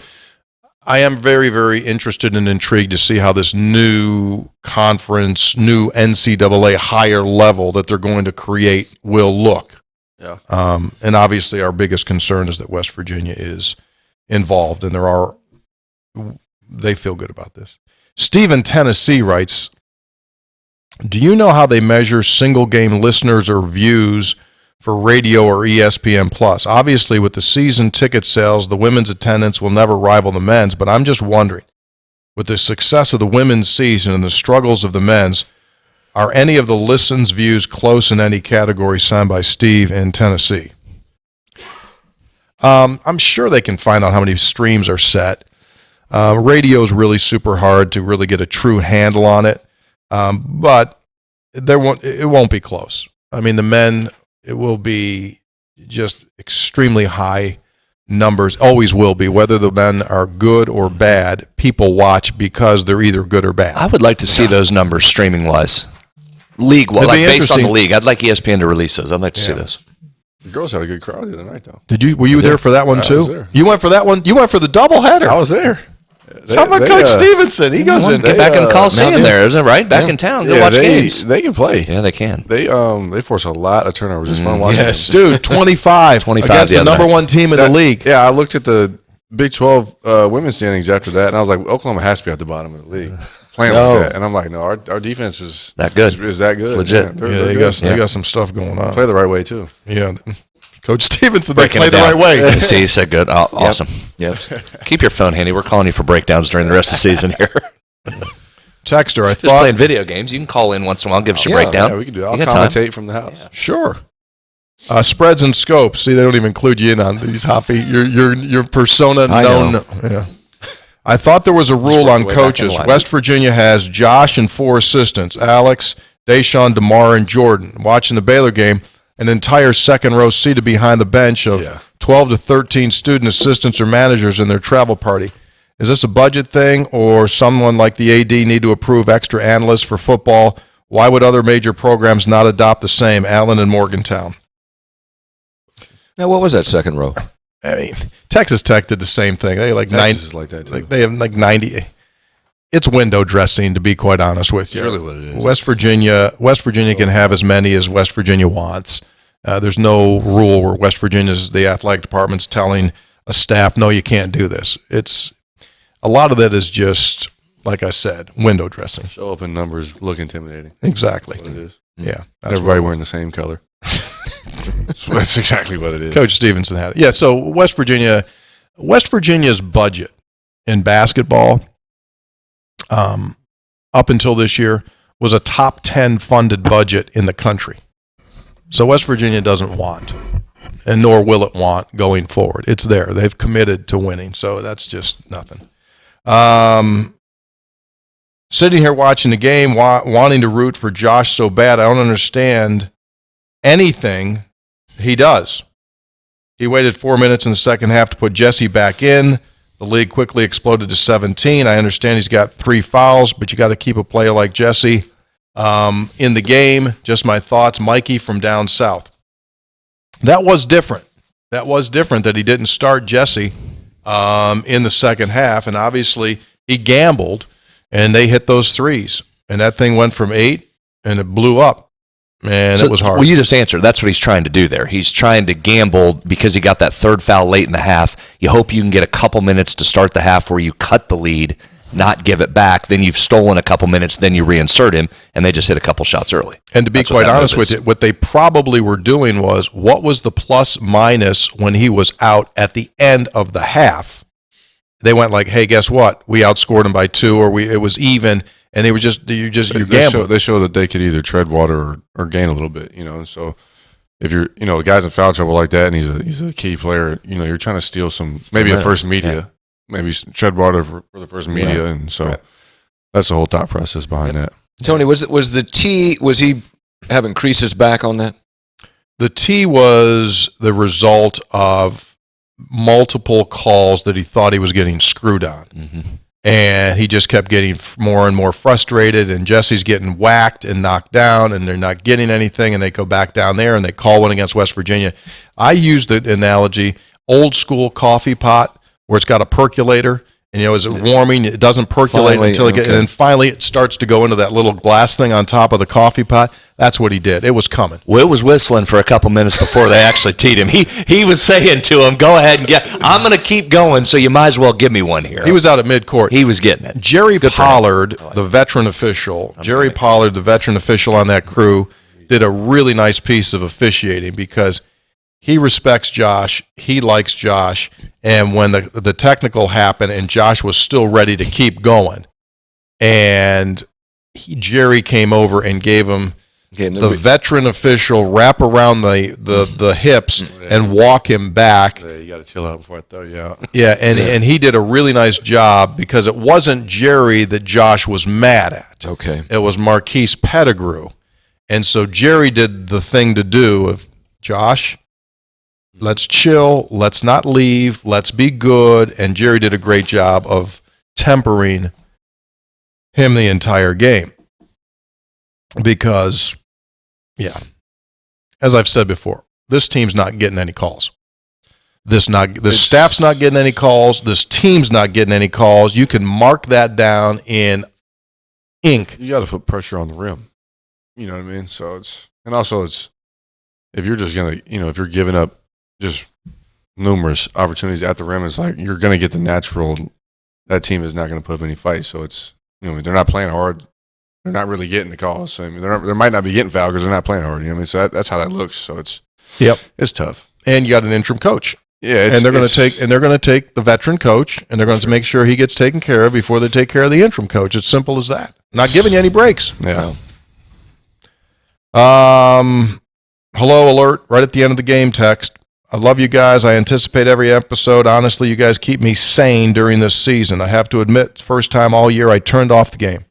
I am very, very interested and intrigued to see how this new conference, new NCAA higher level that they're going to create will look. Yeah. And obviously our biggest concern is that West Virginia is involved, and they feel good about this. Steve in Tennessee writes, do you know how they measure single game listeners or views for radio or ESPN Plus? Obviously, with the season ticket sales, the women's attendance will never rival the men's, but I'm just wondering, with the success of the women's season and the struggles of the men's, are any of the listens views close in any category? Signed by Steve in Tennessee. I'm sure they can find out how many streams are set. Radio is really super hard to really get a true handle on it, but it won't be close. I mean, the men, it will be just extremely high numbers, always will be. Whether the men are good or bad, people watch because they're either good or bad. I would like to see those numbers streaming-wise. League-wise, It'd be like based on the interesting. league. I'd like ESPN to release those. I'd like to see those. The girls had a good crowd the other night, though. Were you there for that one I too? was there. You went for that one? You went for the doubleheader. I was there. How about Coach Stevenson? He goes in. Get back in the Coliseum now, there, isn't it right? Back in town. Go watch games. They can play. Yeah, they can. They force a lot of turnovers. It's fun watching. Yes, them. dude, 25 against the other number night. one team in the league. Yeah, I looked at the Big 12 women's standings after that, and I was like, Oklahoma has to be at the bottom of the league playing like that. And I'm like, no, our defense is That good. Is that good? It's legit. Yeah, Yeah, they're good. they got some stuff going on. Play the right way too. Yeah, Coach Stevenson, they Breaking play it the down. right way. See, you said good. Oh, awesome. Yep. Keep your phone handy. We're calling you for breakdowns during the rest of the season here. Texter, I Just thought. playing video games. You can call in once in a while, give us your Yeah, breakdown. Yeah, we can do that. I'll You got time. commentate from the house. Sure. Spreads and scopes. See, they don't even include you in on these, Hoppy. Your persona I known. know. Yeah. I thought there was a rule work on your way back in coaches. line. West Virginia has Josh and 4 assistants, Alex, Deshaun, DeMar, and Jordan. Watching the Baylor game, an entire second row seated behind the bench of 12 to 13 student assistants or managers in their travel party. Is this a budget thing, or someone like the AD need to approve extra analysts for football? Why would other major programs not adopt the same? Allen and Morgantown. Now, what was that second row? I mean, Texas Tech did the same thing. They like Texas 90, is like that too. like they have like 90. It's window dressing, to be quite honest with you. It's really what it is. West Virginia can have as many as West Virginia wants. There's no rule where West Virginia's the athletic department's telling a staff, no, you can't do this. It's a lot of that is just, like I said, window dressing. Show up in numbers look intimidating. Exactly. That's what it is. Yeah. That's Everybody wearing the same color. That's exactly what it is. Coach Stevenson had it. Yeah, so West Virginia's budget in basketball up until this year was a top 10 funded budget in the country. So West Virginia doesn't want, and nor will it want going forward. It's there. They've committed to winning, so that's just nothing. Sitting here watching the game, wanting to root for Josh so bad, I don't understand anything he does. He waited 4 minutes in the second half to put Jesse back in. The league quickly exploded to 17. I understand he's got 3 fouls, but you got to keep a player like Jesse in the game. Just my thoughts. Mikey from down south. That was different. That he didn't start Jesse in the second half, and obviously he gambled, and they hit those threes, and that thing went from 8, and it blew up. And it was hard. Well, you just answered. That's what he's trying to do there. He's trying to gamble because he got that third foul late in the half. You hope you can get a couple minutes to start the half where you cut the lead, not give it back. Then you've stolen a couple minutes, then you reinsert him, and they just hit a couple shots early. And to be quite honest with you, what they probably were doing was, what was the plus minus when he was out at the end of the half? They went like, hey, guess what? We outscored him by 2, or it was even. And they were you gambled. They showed that they could either tread water or gain a little bit, So if you're, a guy's in foul trouble like that, and he's a key player, you're trying to steal maybe a first media, maybe tread water for the first media, and so that's the whole thought process behind that. Tony, was he having creases back on that? The T was the result of multiple calls that he thought he was getting screwed on. Mm-hmm. And he just kept getting more and more frustrated, and Jesse's getting whacked and knocked down, and they're not getting anything, and they go back down there, and they call one against West Virginia. I use the analogy, old school coffee pot, where it's got a percolator, And, as it warming, it doesn't percolate until it gets, and then finally it starts to go into that little glass thing on top of the coffee pot. That's what he did. It was coming. Well, it was whistling for a couple minutes before they actually teed him. He was saying to him, go ahead and I'm going to keep going, so you might as well give me one here. He was out at midcourt. He was getting it. Jerry Pollard, the veteran official, on that crew, did a really nice piece of officiating because he respects Josh. He likes Josh. And when the technical happened and Josh was still ready to keep going, and Jerry came over and gave him the veteran official wrap around the hips and walk him back. You got to chill out before I throw you out. Yeah, and he did a really nice job because it wasn't Jerry that Josh was mad at. Okay. It was Marquise Pettigrew. And so Jerry did the thing to do of, Josh, let's chill, let's not leave, let's be good. And Jerry did a great job of tempering him the entire game. Because, as I've said before, this team's not getting any calls. This staff's not getting any calls. This team's not getting any calls. You can mark that down in ink. You got to put pressure on the rim. You know what I mean? So it's if you're just going to, if you're giving up just numerous opportunities at the rim, it's like you're going to get the natural. That team is not going to put up any fights. So it's, they're not playing hard. They're not really getting the calls. So, they might not be getting fouled because they're not playing hard. So that's how that looks. So it's tough. And you got an interim coach. Yeah, they're going to take the veteran coach, and they're going to make sure he gets taken care of before they take care of the interim coach. It's simple as that. Not giving you any breaks. Yeah. Hello alert right at the end of the game text. I love you guys. I anticipate every episode. Honestly, you guys keep me sane during this season. I have to admit, first time all year I turned off the game.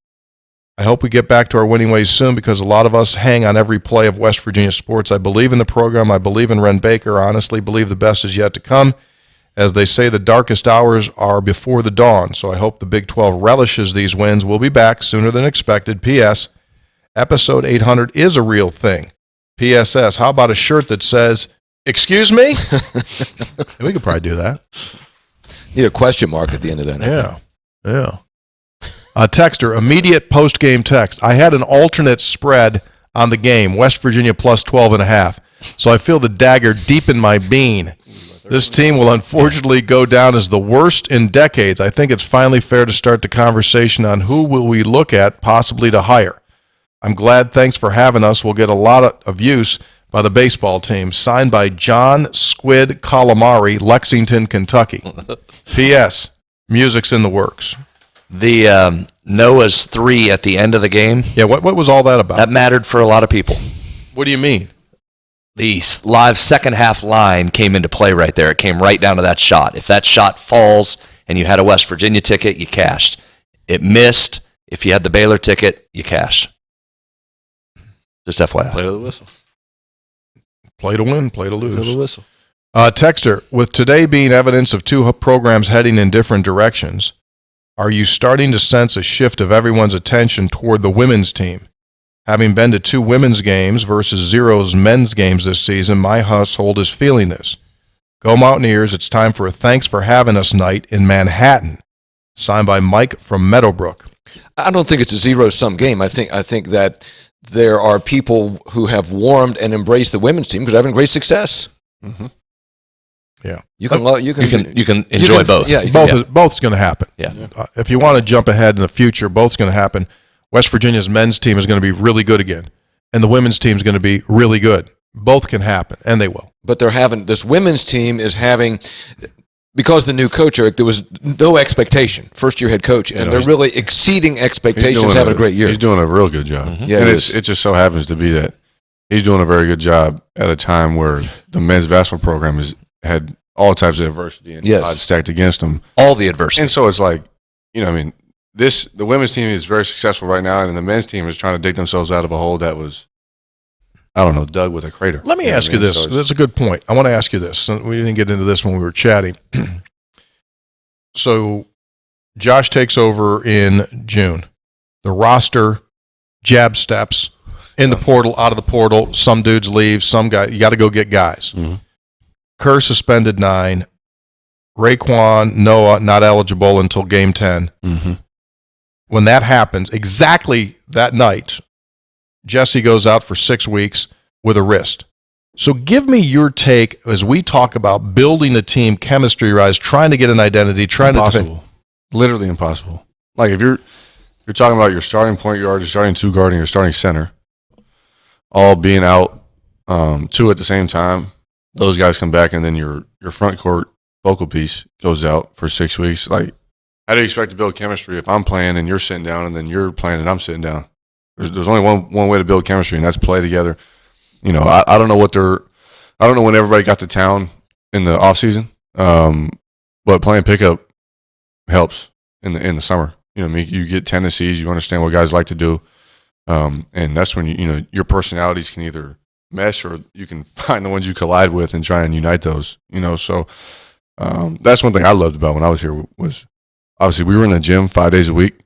I hope we get back to our winning ways soon because a lot of us hang on every play of West Virginia sports. I believe in the program. I believe in Ren Baker. I honestly believe the best is yet to come. As they say, the darkest hours are before the dawn. So I hope the Big 12 relishes these wins. We'll be back sooner than expected. P.S. Episode 800 is a real thing. P.S.S. How about a shirt that says, "Excuse me"? We could probably do that. Need a question mark at the end of that. Yeah. Texter, immediate post-game text. I had an alternate spread on the game, West Virginia plus 12.5. So I feel the dagger deep in my bean. This team will unfortunately go down as the worst in decades. I think it's finally fair to start the conversation on who will we look at possibly to hire. I'm glad. Thanks for having us. We'll get a lot of use by the baseball team. Signed by John Squid Calamari, Lexington, Kentucky. P.S. Music's in the works. The Noah's 3 at the end of the game. Yeah, what was all that about? That mattered for a lot of people. What do you mean? The live second half line came into play right there. It came right down to that shot. If that shot falls and you had a West Virginia ticket, you cashed. It missed. If you had the Baylor ticket, you cashed. Just FYI. Play to the whistle. Play to win, play to lose. Play to the whistle. Texter, with today being evidence of two programs heading in different directions, are you starting to sense a shift of everyone's attention toward the women's team? Having been to 2 women's games versus 0 men's games this season, my household is feeling this. Go Mountaineers, it's time for a thanks for having us night in Manhattan. Signed by Mike from Meadowbrook. I don't think it's a zero-sum game. I think that there are people who have warmed and embraced the women's team because they're having great success. Mm-hmm. Yeah, you can enjoy both. Yeah, both's going to happen. Yeah. If you want to jump ahead in the future, both's going to happen. West Virginia's men's team is going to be really good again, and the women's team is going to be really good. Both can happen, and they will. But this women's team is having, because the new coach, Eric, there was no expectation. First-year head coach, and they're really exceeding expectations, having a great year. He's doing a real good job. Mm-hmm. Yeah, and it just so happens to be that he's doing a very good job at a time where the men's basketball program had all types of adversity and odds stacked against them. All the adversity. And so it's like, the women's team is very successful right now, and the men's team is trying to dig themselves out of a hole that was, dug with a crater. Let me ask you this. So that's a good point. I want to ask you this. We didn't get into this when we were chatting. So Josh takes over in June. The roster jab steps in the portal, out of the portal. Some dudes leave. Some guy, you got to go get guys. Mm-hmm. Kerr suspended 9. Raekwon, Noah not eligible until game 10. Mm-hmm. When that happens, exactly that night, Jesse goes out for 6 weeks with a wrist. So give me your take as we talk about building a team chemistry-wise, trying to get an identity, trying Impossible. Literally impossible. Like if you're talking about your starting point guard, your starting two guard, and your starting center, all being out two at the same time, those guys come back, and then your front court focal piece goes out for 6 weeks. Like, how do you expect to build chemistry if I'm playing and you're sitting down, and then you're playing and I'm sitting down? There's only one way to build chemistry, and that's play together. You know, I don't know I don't know when everybody got to town in the off season, but playing pickup helps in the summer. You know what I mean? You get tendencies, you understand what guys like to do, and that's when you know your personalities can either mesh or you can find the ones you collide with and try and unite those. You know, so that's one thing I loved about when I was here was obviously we were in the gym 5 days a week,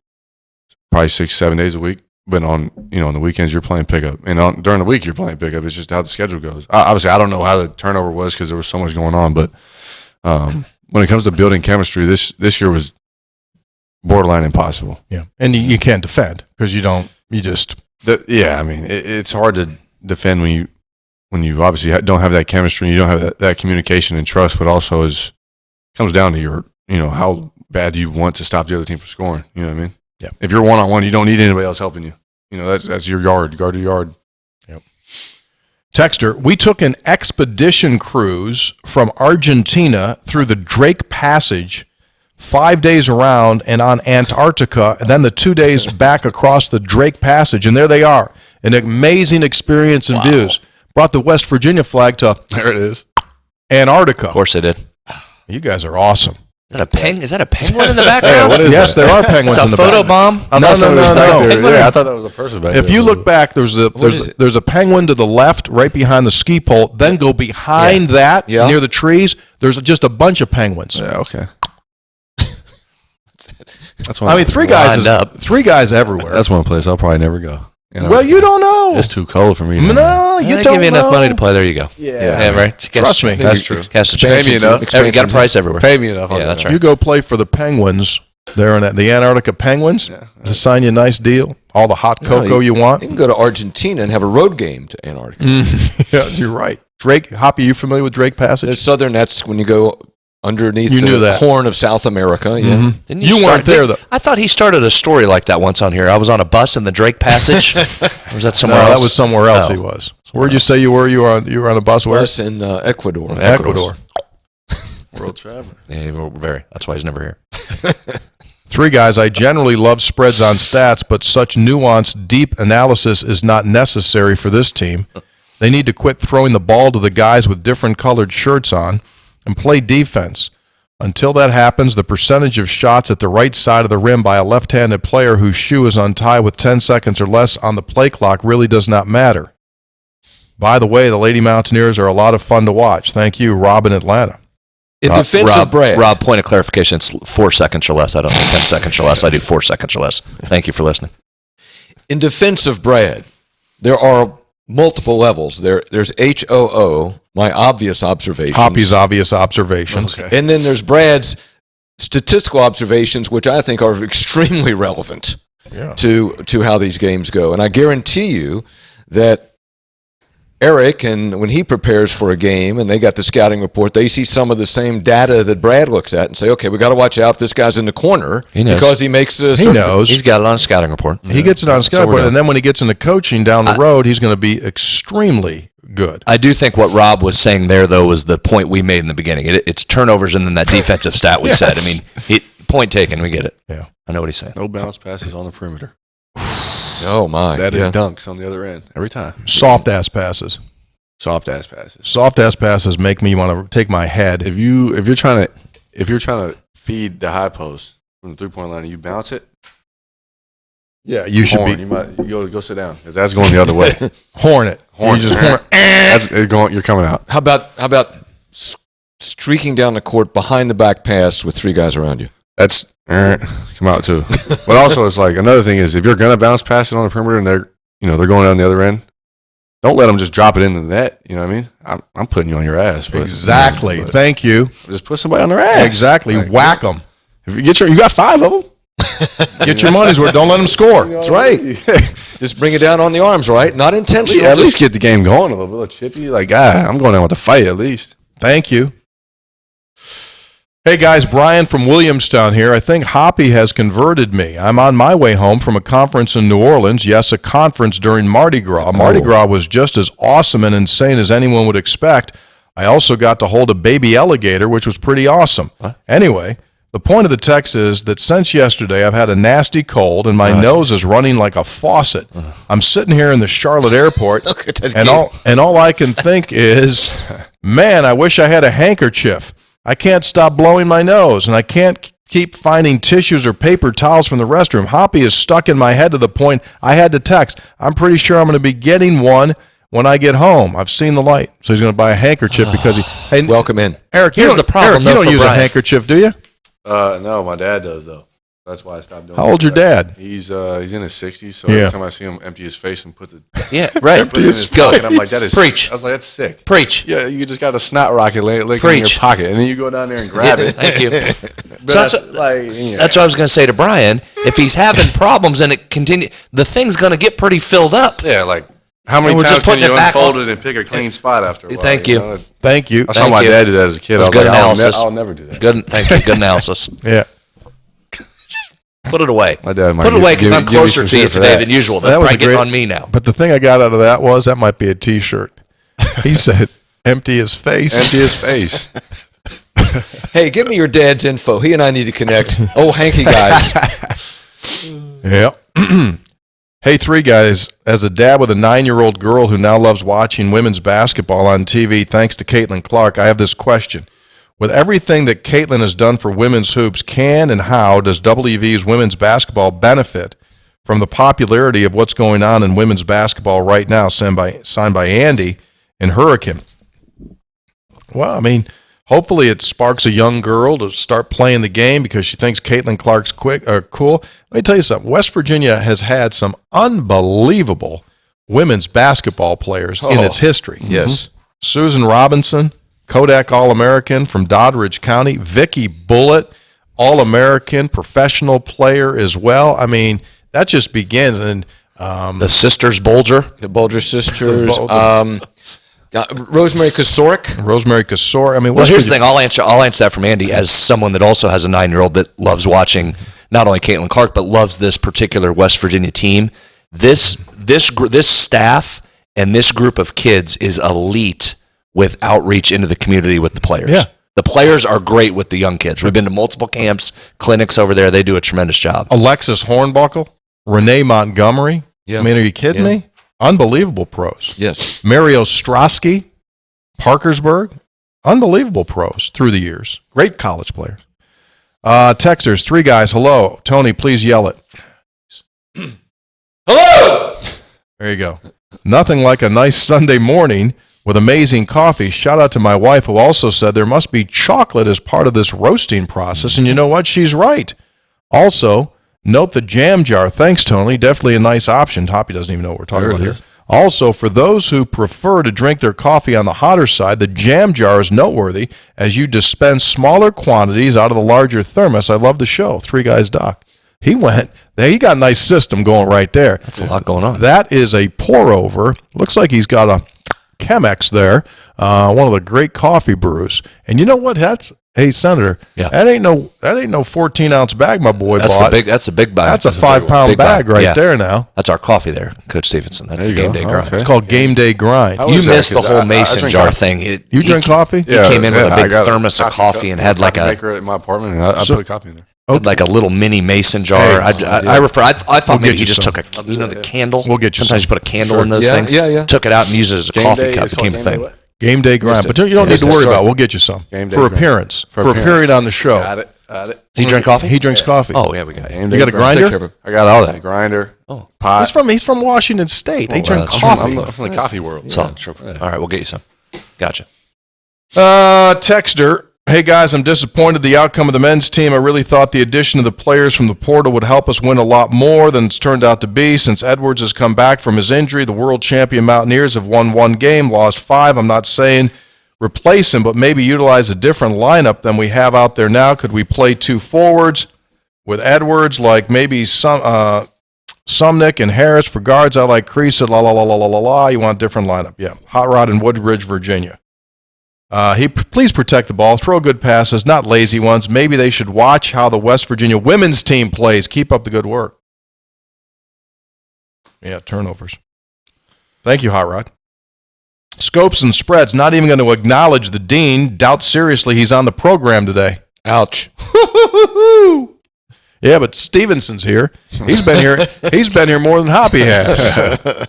probably 6-7 days a week. But on the weekends you're playing pickup, and during the week you're playing pickup. It's just how the schedule goes. Obviously, I don't know how the turnover was because there was so much going on. But when it comes to building chemistry, this year was borderline impossible. Yeah, and you can't defend because you just. I mean, it's hard to defend when you obviously don't have that chemistry, and you don't have that communication and trust. But also comes down to how bad do you want to stop the other team from scoring. You know what I mean? Yeah. If you're one-on-one, you don't need anybody else helping you. You know, that's your yard. Guard your yard. Yep. Texter, we took an expedition cruise from Argentina through the Drake Passage, 5 days around and on Antarctica, and then the 2 days back across the Drake Passage, and there they are. An amazing experience and views. Brought the West Virginia flag to There it is. Antarctica. Of course they did. You guys are awesome. Is that a penguin in the background? What is Yes, there are penguins It's in a the photo back. bomb? No. Yeah, I thought that was a person back there. If you look back, there's a penguin to the left, right behind the ski pole. Then go behind that, Yeah. near the trees. There's just a bunch of penguins. Yeah, okay. That's one. I mean, three guys everywhere. That's one place I'll probably never go. Well, you don't know. It's too cold for me. No, you They don't give you enough know. money to play. There you go. Yeah. Right. Trust me. That's true. Pay me enough. You got a price everywhere. Pay me enough. Yeah, that's right. You go play for the Penguins there in the Antarctica Penguins. Yeah. Just sign you a nice deal. All the hot cocoa you want. You can go to Argentina and have a road game to Antarctica. Yeah, you're right. Drake, Hoppy, you familiar with Drake Passage? There's southern. That's when you go underneath You knew the that. horn of South America. Yeah. Mhm. Didn't You weren't there, though. I thought he started a story like that once on here. I was on a bus in the Drake Passage. Or was that somewhere else? That was somewhere else Oh. he was. Where'd you say you were? You were on a bus where? Us in Ecuador. Ecuador. World traveler. Yeah, very. That's why he's never here. Three guys, I generally love spreads on stats, but such nuanced, deep analysis is not necessary for this team. They need to quit throwing the ball to the guys with different colored shirts on and play defense. Until that happens, the percentage of shots at the right side of the rim by a left-handed player whose shoe is untied with 10 seconds or less on the play clock really does not matter. By the way, the Lady Mountaineers are a lot of fun to watch. Thank you, Rob in Atlanta. In defense of Brad. Rob, point of clarification. It's 4 seconds or less. I don't do 10 seconds or less. I do 4 seconds or less. Thank you for listening. In defense of Brad, there are multiple levels. There's HOO, my obvious observations. Hoppy's obvious observations. Okay. And then there's Brad's statistical observations, which I think are extremely relevant Yeah. to how these games go. And I guarantee you that Eric, and when he prepares for a game and they got the scouting report, they see some of the same data that Brad looks at and say, okay, we got to watch out if this guy's in the corner He knows. because he makes a He certain knows. He's got it on a scouting report. He gets it on So scouting we're report, done. and then when he gets into coaching down the road, he's going to be extremely good. I do think what Rob was saying there, though, was the point we made in the beginning. It's turnovers and then that defensive stat we said. I mean, point taken. We get it. Yeah. I know what he's saying. No bounce passes on the perimeter. Oh, my. That is yeah. dunks on the other end every time. Soft-ass passes. Soft ass passes. Soft-ass passes make me want to take my head. If you're trying to feed the high post from the 3-point line and you bounce it, Yeah, you should horn, be. you go sit down because that's going the other way. Horn it. Horn. You just horn. That's it going. You're coming out. How about streaking down the court behind the back pass with three guys around you? That's come out too. But also, it's like another thing is if you're gonna bounce pass it on the perimeter and they're going down the other end, don't let them just drop it into the net. You know what I mean? I'm putting you on your ass. But, Exactly. but Thank you. just put somebody on their ass. Exactly. Like, Whack them. If you got 5 of them. Get your money's worth. Don't let them score. That's right. Just bring it down on the arms, right? Not intentional. At just- least get the game going a little chippy. Like, I'm going down with the fight at least. Thank you. Hey, guys, Brian from Williamstown here. I think Hoppy has converted me. I'm on my way home from a conference in New Orleans. Yes, a conference during Mardi Gras. Mardi Gras was just as awesome and insane as anyone would expect. I also got to hold a baby alligator, which was pretty awesome. Anyway, the point of the text is that since yesterday, I've had a nasty cold, and my nose is running like a faucet. I'm sitting here in the Charlotte airport, and all I can think is, man, I wish I had a handkerchief. I can't stop blowing my nose, and I can't keep finding tissues or paper towels from the restroom. Hoppy is stuck in my head to the point I had to text. I'm pretty sure I'm going to be getting one when I get home. I've seen the light. So he's going to buy a handkerchief because he... Hey, welcome in. Eric, Here's the problem, Eric, you though, don't for use Brian. a handkerchief, do you? No, my dad does though. That's why I stopped doing. How old's your dad? He's in his 60s, so Yeah. every time I see him empty his face and put the Yeah, right. put it in his Go. pocket, I'm like, that is Preach. I was like, that's sick. Preach. Yeah, you just got a snot rocket licking in your Preach. pocket, and then you go down there and grab it. Thank you. But So that's that's what I was going to say to Brian. If he's having problems and it continue, the thing's going to get pretty filled up. yeah, like how many And we're times just putting can it you back unfold on- it and pick a clean spot after a while? Thank you. know? Thank you. I saw Thank my you. dad do that as a kid. I That's was good like, analysis. I'll never do that. Good. Thank you. Good analysis. Yeah. Put it away. My dad might Put it give- away because give- I'm give me closer some to you shit for today that. than usual. That That's was probably a getting great- on me now. But the thing I got out of that was that might be a T-shirt. He said, empty his face. Empty his face. Hey, give me your dad's info. He and I need to connect. Oh, hanky guys. Yeah. Hey, three guys. As a dad with a 9-year-old girl who now loves watching women's basketball on TV, thanks to Caitlin Clark, I have this question. With everything that Caitlin has done for women's hoops, can and how does WV's women's basketball benefit from the popularity of what's going on in women's basketball right now, signed by Andy in Hurricane? Well, I mean, hopefully it sparks a young girl to start playing the game because she thinks Caitlin Clark's cool. Let me tell you something. West Virginia has had some unbelievable women's basketball players in its history. Yes. Susan Robinson, Kodak All-American from Doddridge County, Vicky Bullitt, All-American, professional player as well. I mean, that just begins. And The sisters Bulger. The Bulger sisters. The Rosemary Kosoric. Rosemary Kasor. I mean, Well, West here's the Virginia- thing. I'll answer that from Andy as someone that also has a 9-year-old that loves watching not only Caitlin Clark but loves this particular West Virginia team. This staff and this group of kids is elite with outreach into the community with the players. Yeah. The players are great with the young kids. We've been to multiple camps, clinics over there. They do a tremendous job. Alexis Hornbuckle, Renee Montgomery. Yeah. I mean, are you kidding Yeah. me? Unbelievable pros. Yes. Mario Strosky, Parkersburg. Unbelievable pros through the years. Great college players. Texters, three guys. Hello. Tony, please yell it. Hello! There you go. Nothing like a nice Sunday morning with amazing coffee. Shout out to my wife who also said there must be chocolate as part of this roasting process. And you know what? She's right. Also, note the jam jar. Thanks, Tony. Definitely a nice option. Hoppy doesn't even know what we're talking There about it here. is. Also, for those who prefer to drink their coffee on the hotter side, the jam jar is noteworthy as you dispense smaller quantities out of the larger thermos. I love the show. Three Guys Doc. He got a nice system going right there. That's a lot going on. That is a pour over. Looks like he's got a Chemex there, one of the great coffee brews. And you know what? Hey, Senator, Yeah. that ain't no 14-ounce bag my boy That's bought. That's a big bag. That's a That's big one. 5-pound Big bag right Yeah. there now. That's our coffee there, Coach Stevenson. That's There the you game go. day grind. Okay. It's called Game Day Grind. How You was that? missed the 'Cause whole I mason drink jar coffee. thing. You drink coffee? He came in with a I big got thermos of coffee and had like a maker at my apartment, and I So- put coffee in there. like a little mini mason jar. Hey, I thought We'll maybe get he you just some. took the candle. We'll get you Sometimes some. you put a candle Sure. in those Yeah, things. yeah. Took it out and used it as a Game coffee day, cup. it's called Became a Game Day thing. what? Game Day Grind. Missed But it. you don't need Missed to it, worry sorry. about it. We'll get you some Game Day for Grind. appearance. For For appearance. appearing on the show. Got it. Does he drink coffee? He drinks coffee. Oh yeah, we got it. Game You Day got a grind. Take grinder? care of it. I got all that. Grinder. Oh. Pot. He's from Washington State. They drink that's coffee. I'm from the coffee world. So, all right, we'll get you some. Gotcha. Texter, Hey, guys, I'm disappointed the outcome of the men's team. I really thought the addition of the players from the portal would help us win a lot more than it's turned out to be. Since Edwards has come back from his injury, the world champion Mountaineers have won 1 game, lost 5. I'm not saying replace him, but maybe utilize a different lineup than we have out there now. Could we play 2 forwards with Edwards, like maybe Sumnick and Harris for guards? I like Crease, la, la, la, la, la, la, la. You want a different lineup. Yeah. Hot Rod in Woodridge, Virginia. Please protect the ball, throw good passes, not lazy ones. Maybe they should watch how the West Virginia women's team plays. Keep up the good work. Yeah, turnovers. Thank you, Hot Rod. Scopes and Spreads, not even going to acknowledge the dean. Doubt seriously he's on the program today. Ouch. Yeah, but Stevenson's here. He's been here. He's been here more than Hoppy has.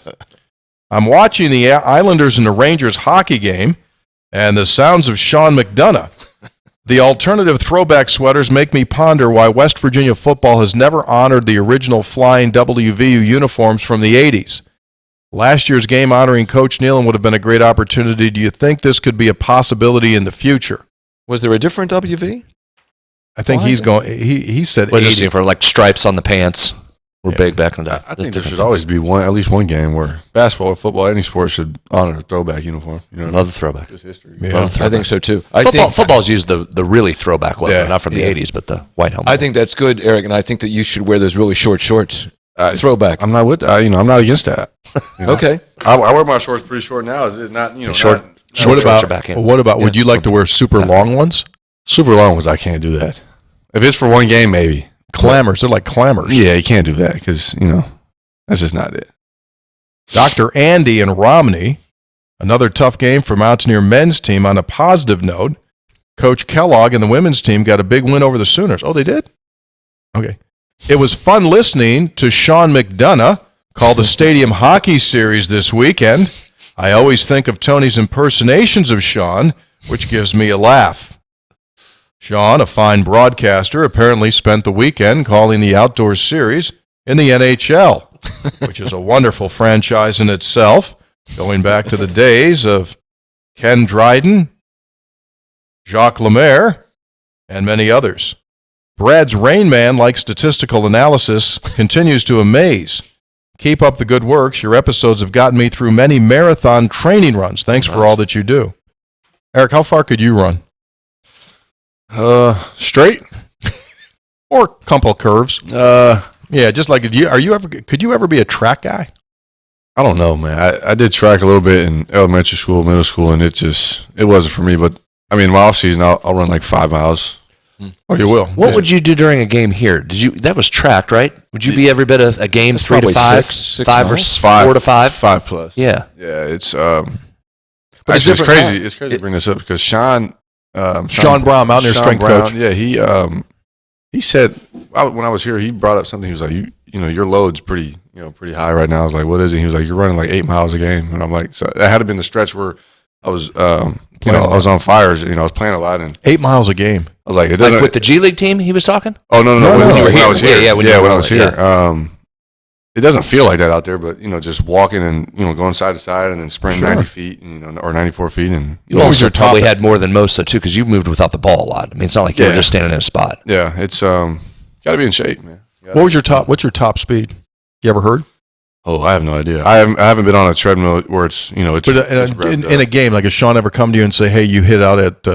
I'm watching the Islanders and the Rangers hockey game. And the sounds of Sean McDonough. The alternative throwback sweaters make me ponder why West Virginia football has never honored the original flying WVU uniforms from the 80s. Last year's game honoring Coach Nealon would have been a great opportunity. Do you think this could be a possibility in the future? Was there a different WV? I think he's going. He said What 80. is it for, like stripes on the pants? Were big back in the day. I think there should always be at least one game where basketball or football, any sport should honor a throwback uniform. You know, Love the throwback. Just history. Yeah. I think so too. Football's used the really throwback logo, not from the 80s, but the white helmet. I think that's good, Eric, and I think that you should wear those really short shorts. Throwback. I'm not with I'm not against that. You know? Okay. I wear my shorts pretty short now. Is it not short? What shorts are back in. about? Would you like to wear super long ones? super long ones? I can't do that. If it's for one game, maybe. Clammers. They're like clammers. Yeah, you can't do that because that's just not it. Dr. Andy and Romney, another tough game for Mountaineer men's team. On a positive note, Coach Kellogg and the women's team got a big win over the Sooners. Oh, they did? Okay. It was fun listening to Sean McDonough call the Stadium Hockey Series this weekend. I always think of Tony's impersonations of Sean, which gives me a laugh. Sean, a fine broadcaster, apparently spent the weekend calling the Outdoor Series in the NHL, which is a wonderful franchise in itself, going back to the days of Ken Dryden, Jacques Lemaire, and many others. Brad's Rain Man, like statistical analysis, continues to amaze. Keep up the good works. Your episodes have gotten me through many marathon training runs. Thanks for all that you do. Eric, how far could you run? Straight or couple curves? Yeah, just like could you ever be a track guy? I don't know, man. I did track a little bit in elementary school, middle school, and it wasn't for me. But I mean, my off season, I'll run like 5 miles. Oh, you will. What would you do during a game here? That was tracked, right? Would you be every bit of a game 3 to 5, six 5 or miles? 4 to 5? 5 plus. Yeah. Yeah, it's But actually it's crazy. now. It's crazy to bring this up because Sean Brown, Mountaineer strength coach. Yeah, he said when I was here, he brought up something. He was like, your load's pretty high right now. I was like, what is it? He was like, you're running like 8 miles a game, and I'm like, so that had to been the stretch where I was I was on fires. I was playing a lot, and 8 miles a game. I was like, it doesn't. Like with the G League team he was talking? Oh no! When you were here. I was here. Yeah, when I was here. It doesn't feel like that out there, but just walking and going side to side and then sprinting 90 feet, or 94 feet, and You also probably had more than most, too, because you moved without the ball a lot. I mean, it's not like you were just standing in a spot. Yeah, it's got to be in shape, man. What's your top speed? You ever heard? Oh, I have no idea. I haven't been on a treadmill where it's it's. But in a game, like, has Sean ever come to you and say, "Hey, you hit out at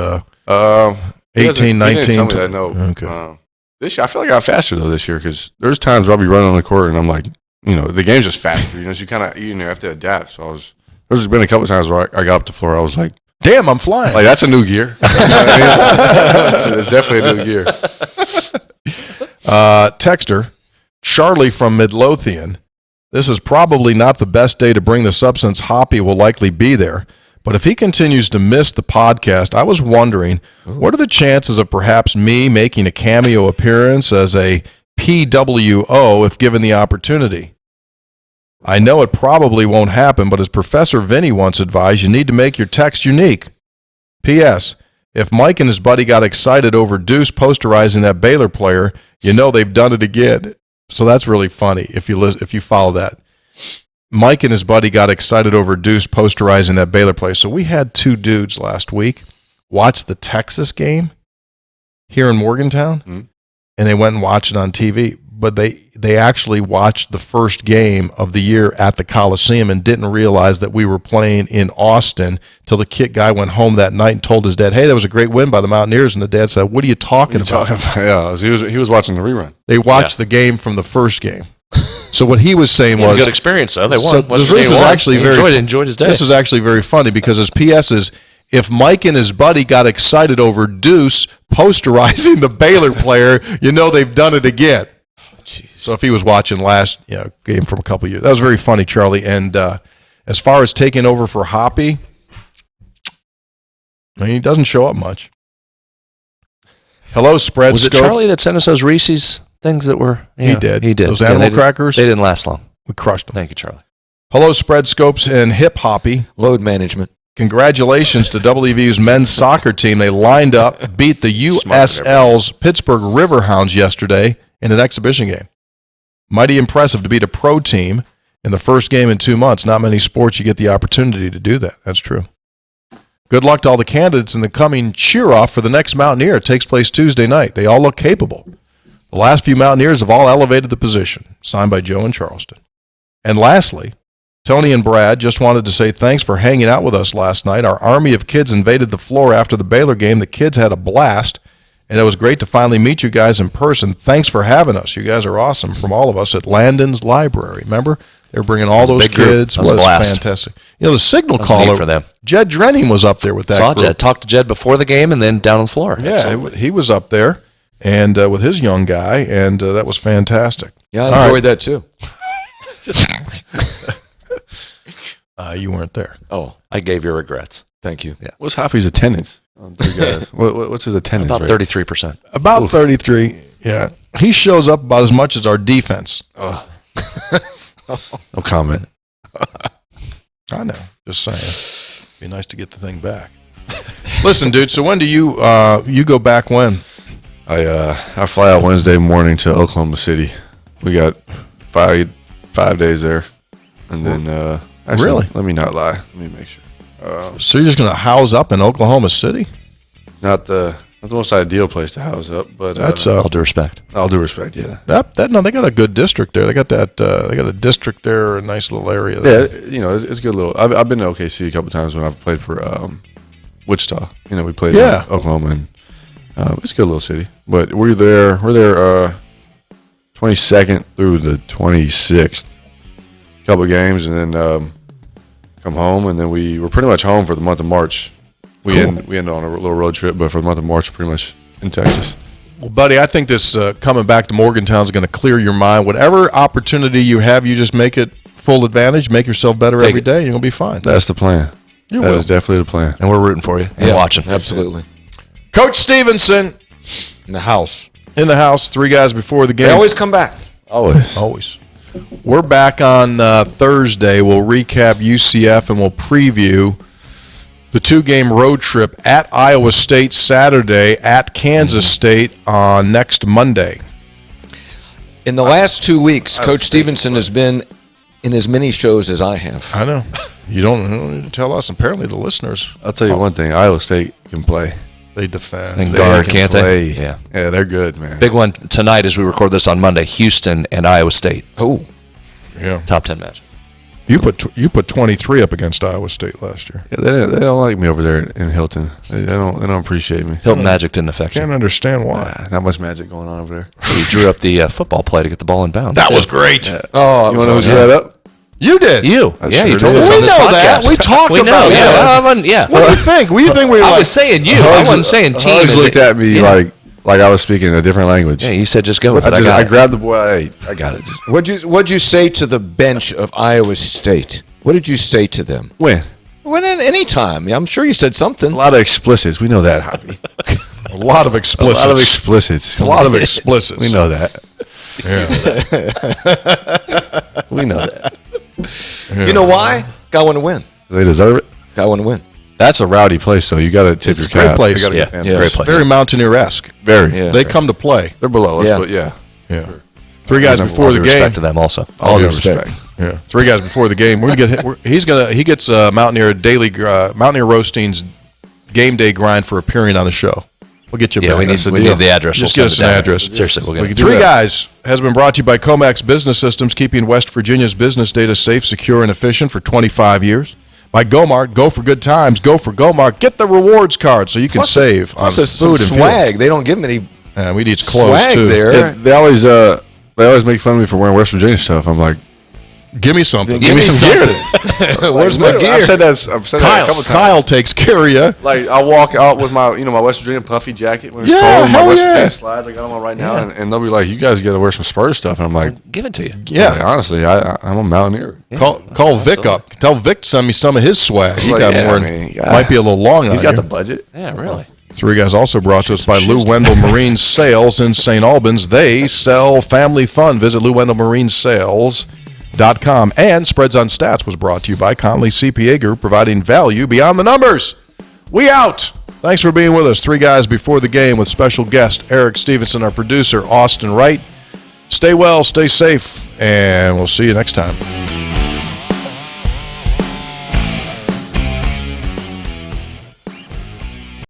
18, 19"? He didn't tell me that, no. Okay. This year, I feel like I got faster though this year because there's times where I'll be running on the court and I'm like, the game's just faster. So you kind of have to adapt. So there's been a couple of times where I got up the floor. I was like, "Damn, I'm flying!" Like that's a new gear. It's definitely a new gear. Texter, Charlie from Midlothian. This is probably not the best day to bring this up since Hoppy will likely be there. But if he continues to miss the podcast, I was wondering, what are the chances of perhaps me making a cameo appearance as a PWO if given the opportunity? I know it probably won't happen, but as Professor Vinny once advised, you need to make your text unique. P.S. If Mike and his buddy got excited over Deuce posterizing that Baylor player, they've done it again. So that's really funny if you follow that. Mike and his buddy got excited over Deuce posterizing that Baylor player. So we had 2 dudes last week watch the Texas game, here in Morgantown, and they went and watched it on TV. But they actually watched the first game of the year at the Coliseum and didn't realize that we were playing in Austin till the guy went home that night and told his dad, "Hey, that was a great win by the Mountaineers." And the dad said, "What are you talking about?" Yeah, he was watching the rerun. They watched the game from the first game. So what he was saying was good experience though. They won. So this is actually enjoyed his day. This is actually very funny because his PS is, if Mike and his buddy got excited over Deuce posterizing the Baylor player, they've done it again. So if he was watching last game from a couple years, that was very funny, Charlie. And as far as taking over for Hoppy, he doesn't show up much. Hello, Spread Was it Scope. Charlie that sent us those Reese's things that were? He did. He did. Those animal crackers. They didn't last long. We crushed them. Thank you, Charlie. Hello, Spread Scopes and Hip Hoppy. Load management. Congratulations to WVU's men's soccer team. They lined up, beat the USL's Pittsburgh Riverhounds yesterday in an exhibition game. Mighty impressive to beat a pro team in the first game in 2 months. Not many sports you get the opportunity to do that. That's true. Good luck to all the candidates in the coming cheer-off for the next Mountaineer. It takes place Tuesday night. They all look capable. The last few Mountaineers have all elevated the position. Signed by Joe in Charleston. And lastly, Tony and Brad just wanted to say thanks for hanging out with us last night. Our army of kids invaded the floor after the Baylor game. The kids had a blast, and it was great to finally meet you guys in person. Thanks for having us. You guys are awesome. From all of us at Landon's Library. Remember? They were bringing all those kids. It was a blast. Fantastic. The signal That was caller, neat for them. Jed Drenning was up there with that Saw group. Jed. Talked to Jed before the game and then down on the floor. Yeah, Absolutely. he was up there and with his young guy, and that was fantastic. Yeah, I enjoyed that too. You weren't there. Oh, I gave your regrets. thank you. Yeah. What's Hoppy's attendance? What's his attendance? About rate? 33%. About 33. Yeah. He shows up about as much as our defense. No comment. I know. Just saying. Be nice to get the thing back. Listen, dude, so when do you go back when? I fly out Wednesday morning to Oklahoma City. We got five days there, and then actually, Really? let me not lie. Let me make sure. So you're just going to house up in Oklahoma City? Not the most ideal place to house up, but That's All due respect. all due respect. Yeah, no, they got a good district there. They got that. They got a district there, a nice little area. yeah. There. It's a good little. I've been to OKC a couple times when I've played for Wichita. We played Yeah. in Oklahoma, and it's a good little city. But we're there 22nd through the 26th. Couple of games, and then come home, and then we're pretty much home for the month of March. We end on a little road trip, but for the month of March, pretty much in Texas. Well, buddy, I think this coming back to Morgantown is going to clear your mind. Whatever opportunity you have, you just make it full advantage. Make yourself better every day. You're going to be fine. That's the plan. You That will. is definitely the plan. And we're rooting for you and watching. Absolutely. Coach Stevenson In the house. in the house. 3 guys before the game. They always come back. Always. We're back on Thursday. We'll recap UCF and we'll preview the 2-game road trip at Iowa State Saturday, at Kansas State on next Monday. In the last 2 weeks, Coach Stevenson has been in as many shows as I have. I know. You don't need to tell us. Apparently the listeners, I'll tell you one thing. Iowa State can play. they defend. And They guard, can can't play. they? Yeah. Yeah, they're good, man. Big one tonight as we record this on Monday. Houston and Iowa State. Oh, Yeah. Top 10 match. You put 23 up against Iowa State last year. Yeah, they don't like me over there in Hilton. They don't appreciate me. Hilton Magic didn't affect you. Can't understand why. Not much magic going on over there. He drew up the football play to get the ball in bounds. That was great. oh, You want to know who set it up? You did. You. I Yeah, sure you told did. us We on this know podcast. that. We talked We know, about yeah. that. I wasn't, yeah. What do you think? What do you think we were I like? was saying you. I wasn't saying team. Hugs looked at me like I was speaking a different language. Yeah, you said just go with it. I grabbed the boy. I got it. Just what'd you say to the bench of Iowa State? What did you say to them? win. When at any time. I'm sure you said something. A lot of explicits. We know that, Hoppy. A lot of explicits. A lot of explicits. A lot of explicits. We know that. Yeah. We know that. You know why? Guy want to win. They deserve it. Guy want to win. That's a rowdy place, though. You got to tip It's your a great cap. place. You gotta Yeah, get fans. yeah. great place. Very Mountaineer-esque. Very. Yeah. They come to play. They're below us, Yeah. but yeah. Yeah. 3 guys Number before one, the All due game. respect to them also. All due respect. respect. Yeah. 3 guys before the game. We're gonna get. He gets Mountaineer Roasting's game day grind for appearing on the show. We'll get you Yeah, back. we need the address. Just We'll get us send an it down address. there. Seriously, we'll get it. Three Guys has been brought to you by Comax Business Systems, keeping West Virginia's business data safe, secure, and efficient for 25 years. By Gomart, go for good times, go for Gomart. Get the rewards card so you can save on Plus, there's some food and swag. fuel. They don't give them any And we need clothes, swag too. there. Yeah, they always make fun of me for wearing West Virginia stuff. I'm like, Give me something. Give me some gear. Where's my gear? I've said that a couple times. Kyle takes care of you. Like I walk out with my West Virginia puffy jacket when it's Yeah, cold. My hell West yeah. Virginia slides I got them on right now, and they'll be like, "You guys got to wear some Spurs stuff." And I'm like, Give it to you. Yeah. like, honestly, I'm a Mountaineer. Call Vic up. Tell Vic to send me some of his swag. He Like, got yeah, more. I mean, yeah. Might be a little long on He's got you. the budget. Yeah, really. Three Guys also brought to us by Lou Wendell Marine Sales in St. Albans. They sell family fun. Visit LouWendellMarineSales.com. And Spreads on Stats was brought to you by Conley CPA Group, providing value beyond the numbers. We out. Thanks for being with us. Three Guys before the game with special guest Eric Stevenson, our producer, Austin Wright. Stay well, stay safe, and we'll see you next time.